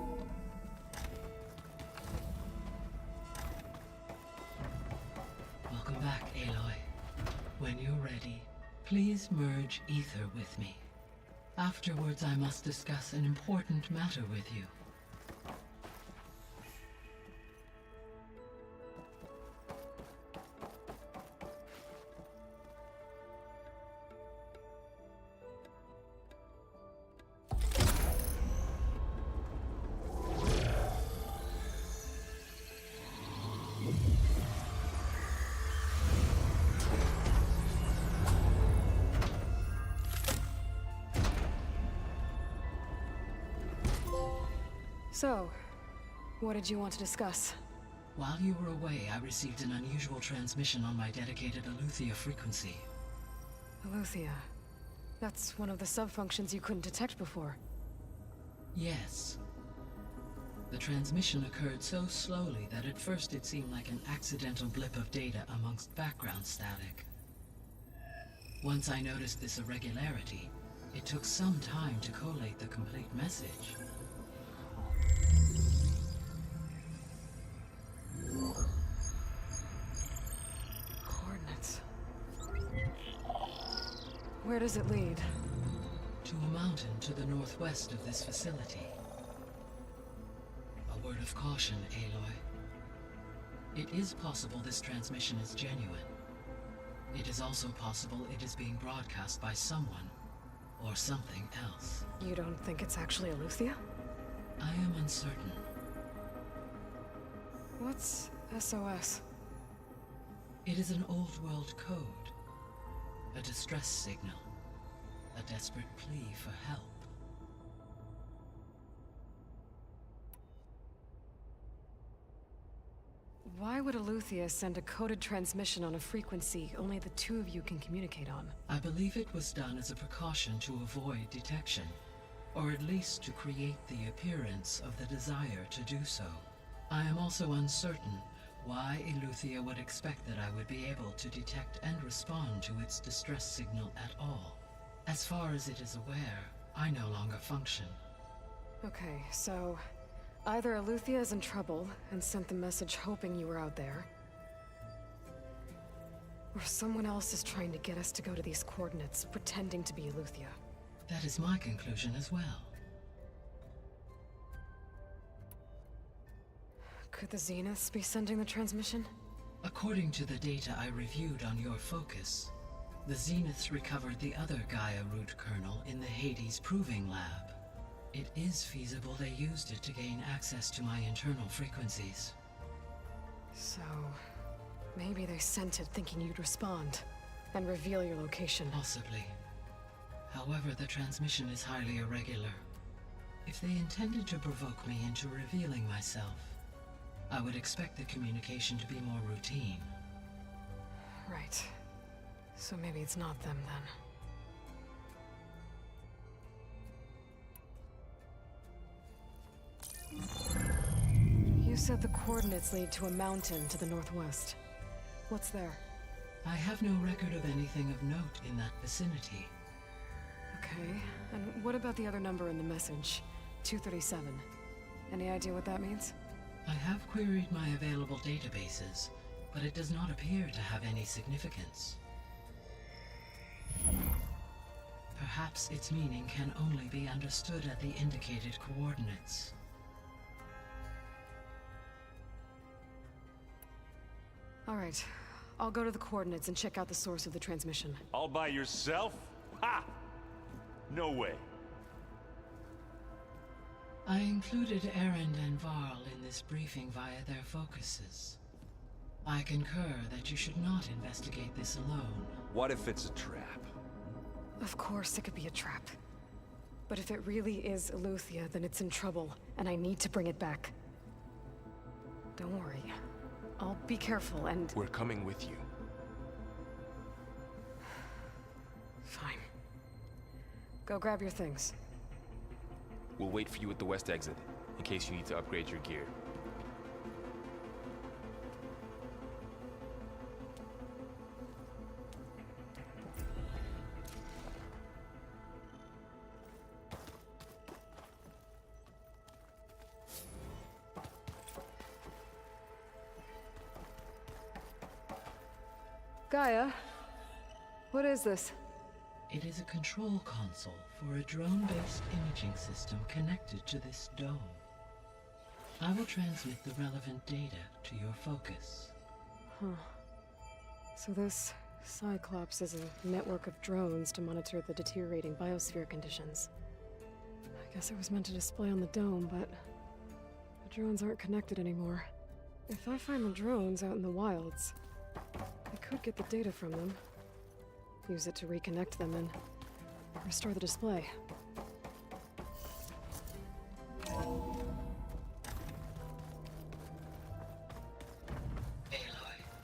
Welcome back, Aloy. When you're ready, please merge ether with me. Afterwards, I must discuss an important matter with you. So, what did you want to discuss? While you were away, I received an unusual transmission on my dedicated Aletheia frequency. Aletheia. That's one of the sub-functions you couldn't detect before. Yes. The transmission occurred so slowly that at first it seemed like an accidental blip of data amongst background static. Once I noticed this irregularity, it took some time to collate the complete message. Coordinates. Where does it lead? To a mountain to the northwest of this facility. A word of caution, Aloy. It is possible this transmission is genuine. It is also possible it is being broadcast by someone, or something else. You don't think it's actually Aletheia? I am uncertain. What's SOS? It is an old world code. A distress signal. A desperate plea for help. Why would Aletheia send a coded transmission on a frequency only the two of you can communicate on? I believe it was done as a precaution to avoid detection, or at least to create the appearance of the desire to do so. I am also uncertain why Aletheia would expect that I would be able to detect and respond to its distress signal at all. As far as it is aware, I no longer function. Okay, so either Aletheia is in trouble and sent the message hoping you were out there, or someone else is trying to get us to go to these coordinates, pretending to be Aletheia. That is my conclusion as well. Could the Zeniths be sending the transmission? According to the data I reviewed on your focus, the Zeniths recovered the other Gaia root kernel in the Hades Proving Lab. It is feasible they used it to gain access to my internal frequencies. So, maybe they sent it thinking you'd respond and reveal your location. Possibly. However, the transmission is highly irregular. If they intended to provoke me into revealing myself, I would expect the communication to be more routine. Right. So maybe it's not them then. You said the coordinates lead to a mountain to the northwest. What's there? I have no record of anything of note in that vicinity. Okay, and what about the other number in the message? 237. Any idea what that means? I have queried my available databases, but it does not appear to have any significance. perhaps its meaning can only be understood at the indicated coordinates. All right. I'll go to the coordinates and check out the source of the transmission. All by yourself? Ha! No way. I included Erend and Varl in this briefing via their focuses. I concur that you should not investigate this alone. What if it's a trap? Of course it could be a trap. But if it really is Aloy, then it's in trouble, and I need to bring it back. Don't worry. I'll be careful and... We're coming with you. Fine. Go grab your things. We'll wait for you at the west exit, in case you need to upgrade your gear. Gaia, what is this? It is a control console for a drone-based imaging system connected to this dome. I will transmit the relevant data to your focus. Huh. So this Cyclops is a network of drones to monitor the deteriorating biosphere conditions. I guess it was meant to display on the dome, but the drones aren't connected anymore. If I find the drones out in the wilds, I could get the data from them. Use it to reconnect them and restore the display. Aloy,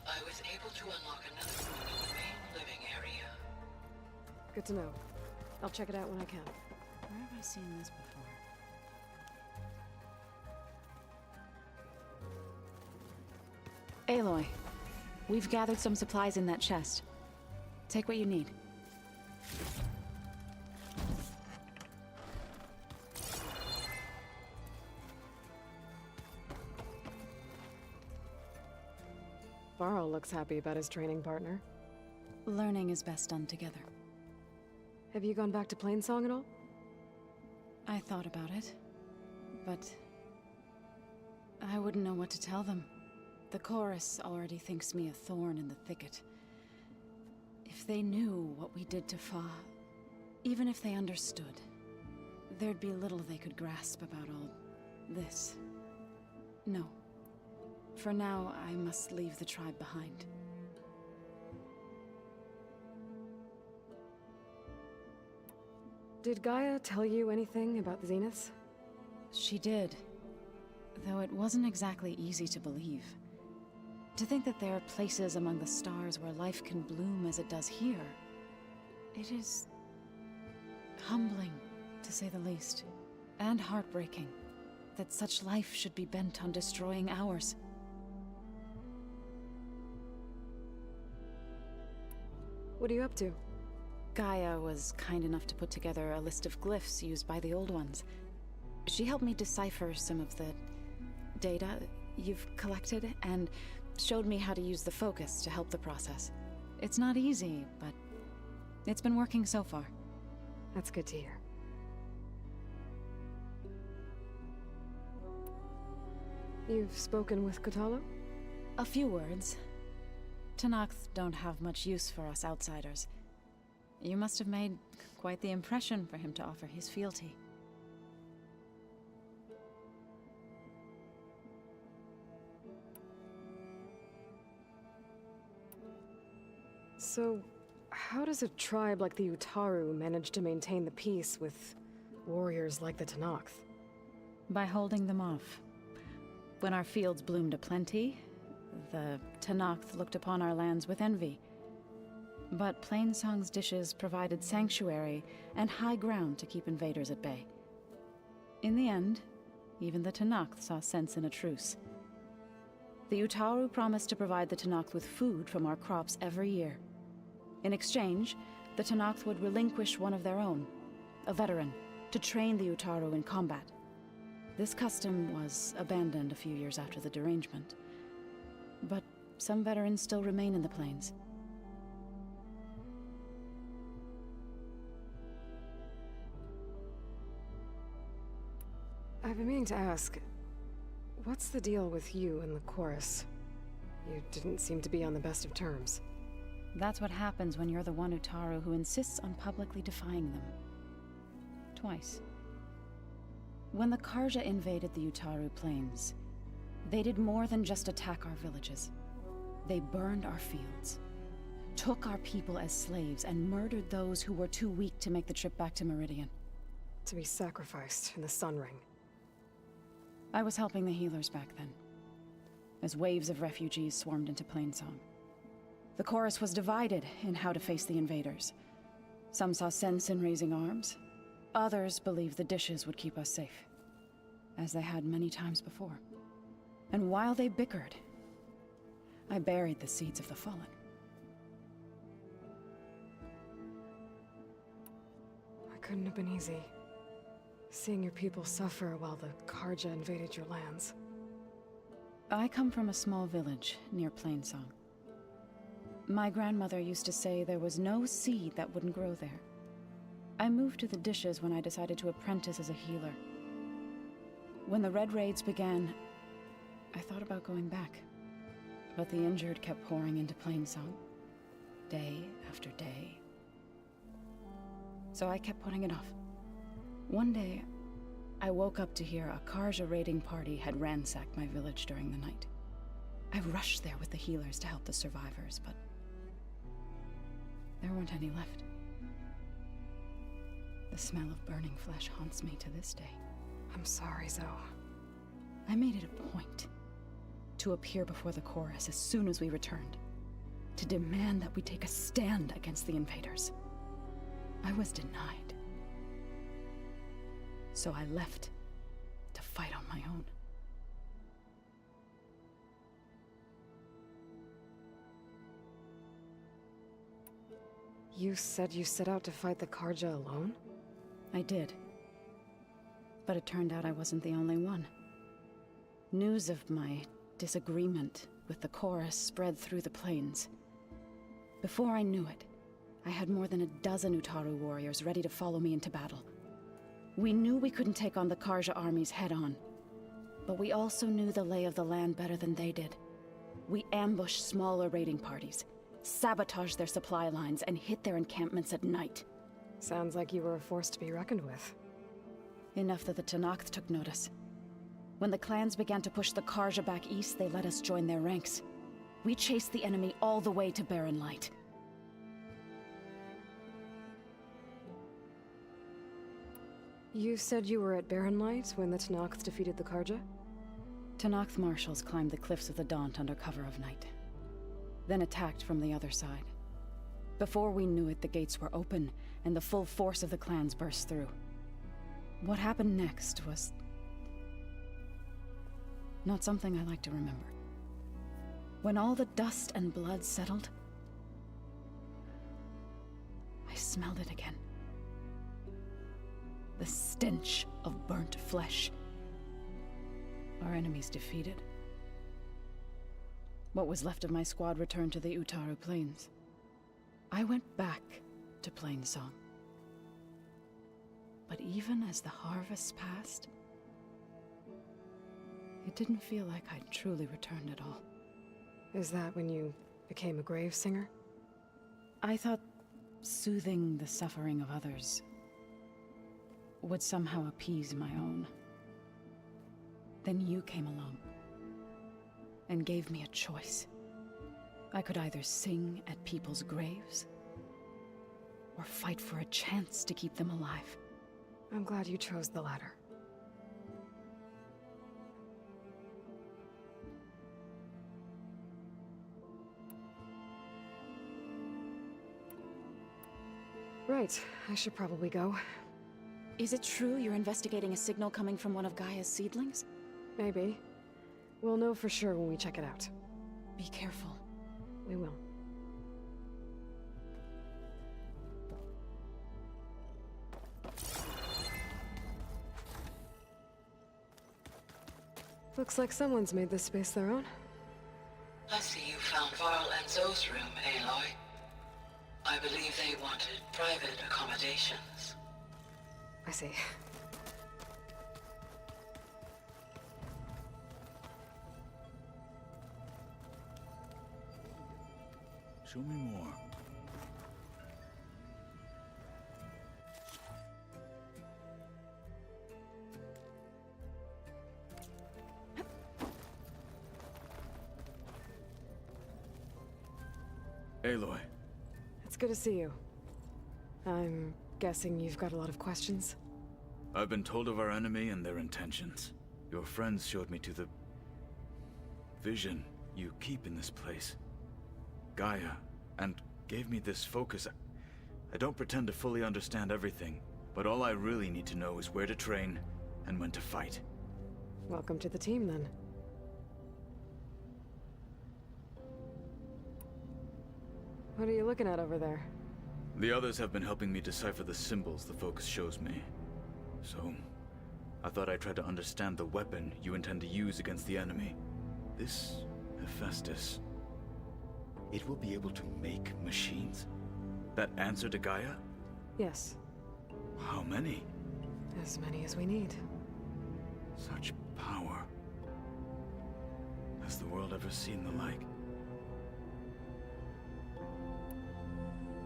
I was able to unlock another room in the main living area. Good to know. I'll check it out when I can. Where have I seen this before? Aloy, we've gathered some supplies in that chest. Take what you need. Varl looks happy about his training partner. Learning is best done together. Have you gone back to Plainsong at all? I thought about it, but I wouldn't know what to tell them. The chorus already thinks me a thorn in the thicket. If they knew what we did to Fa, even if they understood, there'd be little they could grasp about all this. No. For now, I must leave the tribe behind. Did Gaia tell you anything about the Zeniths? She did. Though it wasn't exactly easy to believe. To think that there are places among the stars where life can bloom as it does here. It is humbling, to say the least. And heartbreaking that such life should be bent on destroying ours. What are you up to? Gaia was kind enough to put together a list of glyphs used by the Old Ones. She helped me decipher some of the data you've collected, and showed me how to use the focus to help the process. It's not easy, but it's been working so far. That's good to hear. You've spoken with Kotallo? A few words. Tenakth don't have much use for us outsiders. You must have made quite the impression for him to offer his fealty. So, how does a tribe like the Utaru manage to maintain the peace with warriors like the Tenakth? By holding them off. When our fields bloomed aplenty, the Tenakth looked upon our lands with envy. But Plainsong's dishes provided sanctuary and high ground to keep invaders at bay. In the end, even the Tenakth saw sense in a truce. The Utaru promised to provide the Tenakth with food from our crops every year. In exchange, the Tenakth would relinquish one of their own, a veteran, to train the Utaru in combat. This custom was abandoned a few years after the derangement. But some veterans still remain in the plains. I've been meaning to ask, what's the deal with you and the chorus? You didn't seem to be on the best of terms. That's what happens when you're the one Utaru who insists on publicly defying them. Twice. When the Karja invaded the Utaru plains, they did more than just attack our villages. They burned our fields, took our people as slaves, and murdered those who were too weak to make the trip back to Meridian. To be sacrificed in the Sun Ring. I was helping the healers back then, as waves of refugees swarmed into Plainsong. The chorus was divided in how to face the invaders. Some saw sense in raising arms. Others believed the dishes would keep us safe, as they had many times before. And while they bickered, I buried the seeds of the fallen. It couldn't have been easy. Seeing your people suffer while the Karja invaded your lands. I come from a small village near Plainsong. My grandmother used to say there was no seed that wouldn't grow there. I moved to the dishes when I decided to apprentice as a healer. When the Red Raids began, I thought about going back. But the injured kept pouring into Plainsong, day after day. So I kept putting it off. One day, I woke up to hear a Karja raiding party had ransacked my village during the night. I rushed there with the healers to help the survivors, but there weren't any left. The smell of burning flesh haunts me to this day. I'm sorry, Zoe. I made it a point to appear before the chorus as soon as we returned, to demand that we take a stand against the invaders. I was denied. So I left to fight on my own. You said you set out to fight the Karja alone? I did. But it turned out I wasn't the only one. News of my disagreement with the chorus spread through the plains. Before I knew it, I had more than a dozen Utaru warriors ready to follow me into battle. We knew we couldn't take on the Karja armies head-on, but we also knew the lay of the land better than they did. We ambushed smaller raiding parties, sabotaged their supply lines, and hit their encampments at night. Sounds like you were a force to be reckoned with. Enough that the Tenakth took notice. When the clans began to push the Karja back east, they let us join their ranks. We chased the enemy all the way to Barren Light. You said you were at Barren Light when the Tenakth defeated the Karja? Tenakth marshals climbed the cliffs of the Daunt under cover of night, then attacked from the other side. Before we knew it, the gates were open, and the full force of the clans burst through. What happened next was not something I like to remember. When all the dust and blood settled, I smelled it again. The stench of burnt flesh. Our enemies defeated. What was left of my squad returned to the Utaru Plains. I went back to Plainsong. But even as the harvest passed, it didn't feel like I'd truly returned at all. Is that when you became a grave singer? I thought soothing the suffering of others would somehow appease my own. Then you came along and gave me a choice. I could either sing at people's graves or fight for a chance to keep them alive. I'm glad you chose the latter. Right, I should probably go. Is it true you're investigating a signal coming from one of Gaia's seedlings? Maybe. We'll know for sure when we check it out. Be careful. We will. Looks like someone's made this space their own. I see you found Varl and Zoe's room, Aloy. I believe they wanted private accommodations. I see. Show me more. Aloy. It's good to see you. I'm guessing you've got a lot of questions? I've been told of our enemy and their intentions. Your friends showed me to the vision you keep in this place, Gaia, and gave me this focus. I don't pretend to fully understand everything, but all I really need to know is where to train and when to fight. Welcome to the team, then. What are you looking at over there? The others have been helping me decipher the symbols the focus shows me. So, I thought I'd try to understand the weapon you intend to use against the enemy. This Hephaestus, it will be able to make machines that answer to Gaia? Yes. How many? As many as we need. Such power. Has the world ever seen the like?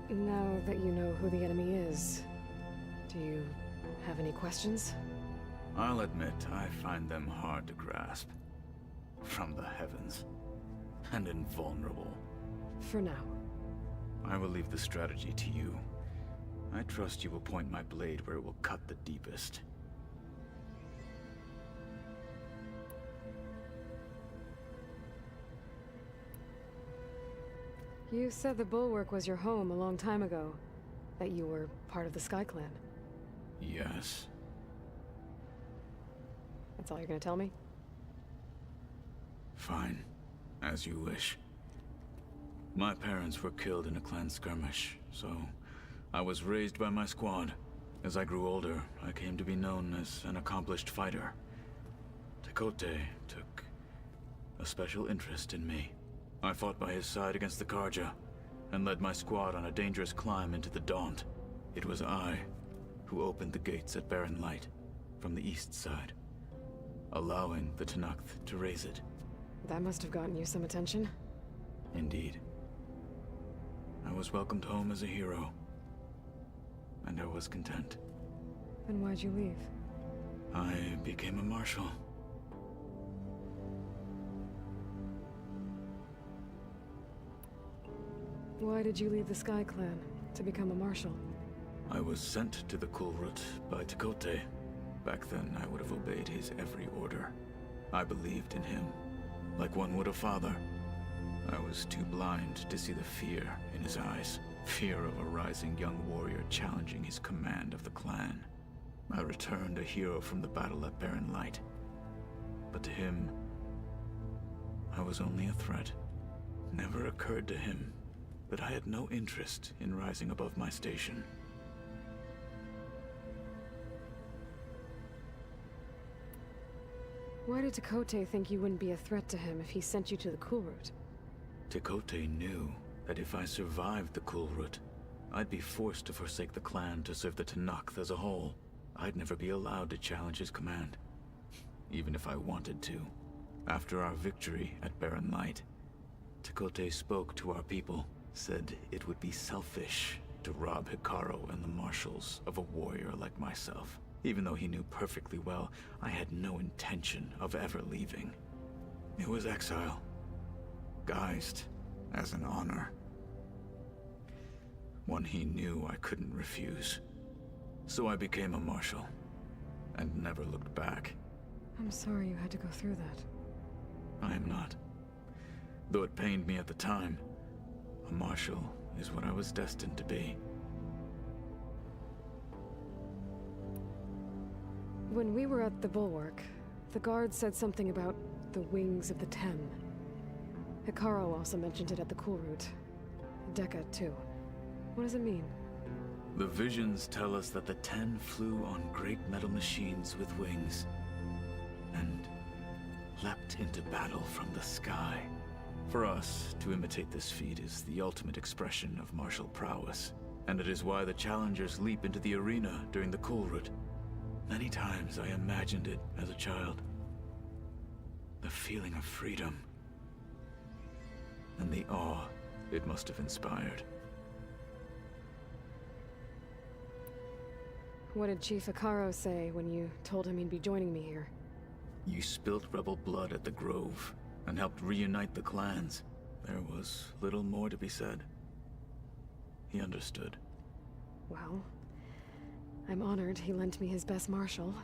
Now that you know who the enemy is, do you have any questions? I'll admit, I find them hard to grasp. From the heavens. And invulnerable. For now. I will leave the strategy to you. I trust you will point my blade where it will cut the deepest. You said the Bulwark was your home a long time ago. That you were part of the Sky Clan. Yes. That's all you're gonna tell me? Fine. As you wish. My parents were killed in a clan skirmish, so I was raised by my squad. As I grew older, I came to be known as an accomplished fighter. Tekote took a special interest in me. I fought by his side against the Karja, and led my squad on a dangerous climb into the Daunt. It was I who opened the gates at Barren Light, from the east side, allowing the Tenakth to raise it. That must have gotten you some attention. Indeed. I was welcomed home as a hero, and I was content. Then why'd you leave? I became a marshal. Why did you leave the Sky Clan to become a marshal? I was sent to the Kulrut by Tekote. Back then, I would have obeyed his every order. I believed in him, like one would a father. I was too blind to see the fear in his eyes. Fear of a rising young warrior challenging his command of the clan. I returned a hero from the battle at Barren Light. But to him, I was only a threat. Never occurred to him that I had no interest in rising above my station. Why did Tekote think you wouldn't be a threat to him if he sent you to the Kulrut? Tekote knew that if I survived the Kulrut, I'd be forced to forsake the clan to serve the Tenakth as a whole. I'd never be allowed to challenge his command, even if I wanted to. After our victory at Barren Light, Tekote spoke to our people, said it would be selfish to rob Hikaru and the marshals of a warrior like myself. Even though he knew perfectly well, I had no intention of ever leaving. It was exile, guised as an honor. One he knew I couldn't refuse. So I became a marshal, and never looked back. I'm sorry you had to go through that. I am not. Though it pained me at the time, a marshal is what I was destined to be. When we were at the Bulwark, the guard said something about the Wings of the Ten. Hikaru also mentioned it at the Kulrut. Dekka, too. What does it mean? The visions tell us that the Ten flew on great metal machines with wings, and leapt into battle from the sky. For us, to imitate this feat is the ultimate expression of martial prowess, and it is why the challengers leap into the arena during the Kulrut. Many times I imagined it as a child. The feeling of freedom, and the awe It must have inspired. What did Chief Hikaru say when you told him he'd be joining me here? You spilt rebel blood at the Grove, and helped reunite the clans. There was little more to be said. He understood. Well, I'm honored he lent me his best marshal.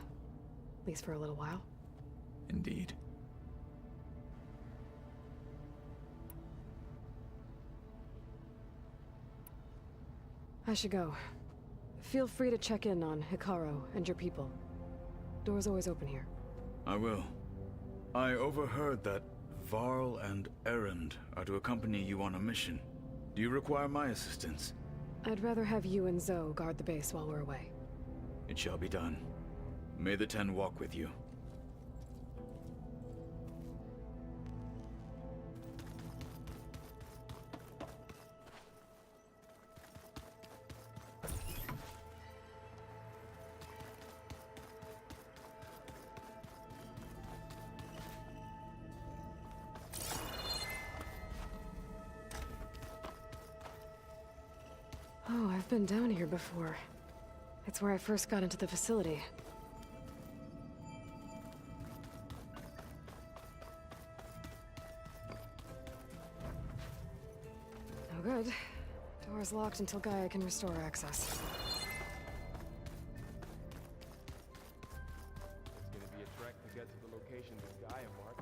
At least for a little while. Indeed. I should go. Feel free to check in on Hikaru and your people. Door's always open here. I will. I overheard that Varl and Erend are to accompany you on a mission. Do you require my assistance? I'd rather have you and Zoe guard the base while we're away. It shall be done. May the Ten walk with you. Oh, I've been down here before. It's where I first got into the facility. No good. Door's locked until Gaia can restore access. It's gonna be a trek to get to the location with Gaia, Mark.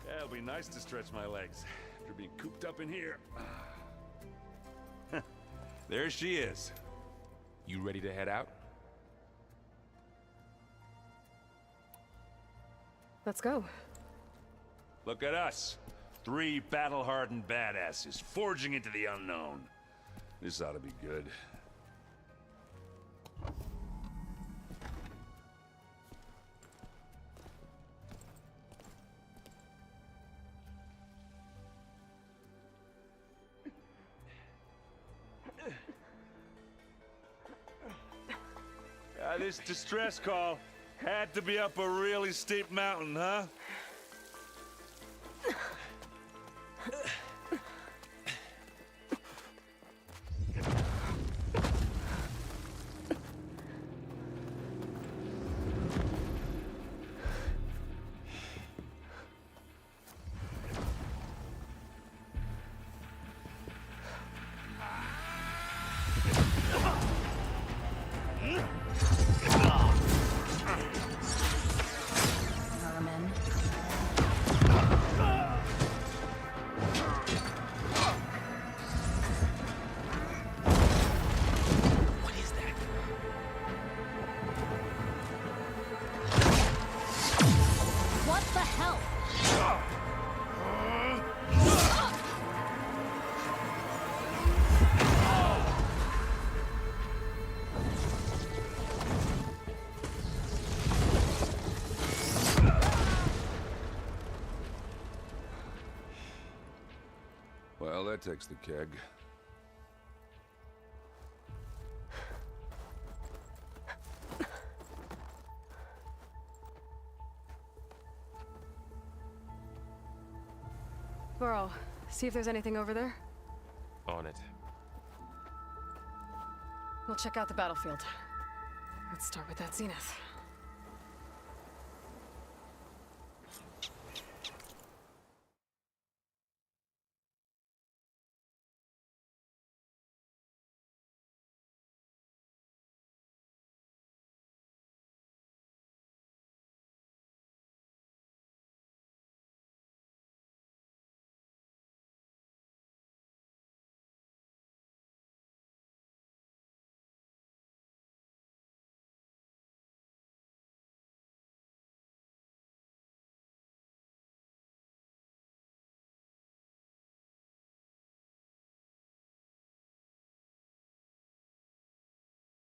Yeah, it'll be nice to stretch my legs after being cooped up in here. There she is. You ready to head out? Let's go. Look at us. 3 battle-hardened badasses forging into the unknown. This ought to be good. This distress call had to be up a really steep mountain, huh? Well, that takes the keg. Varl, see if there's anything over there. On it. We'll check out the battlefield. Let's start with that zenith.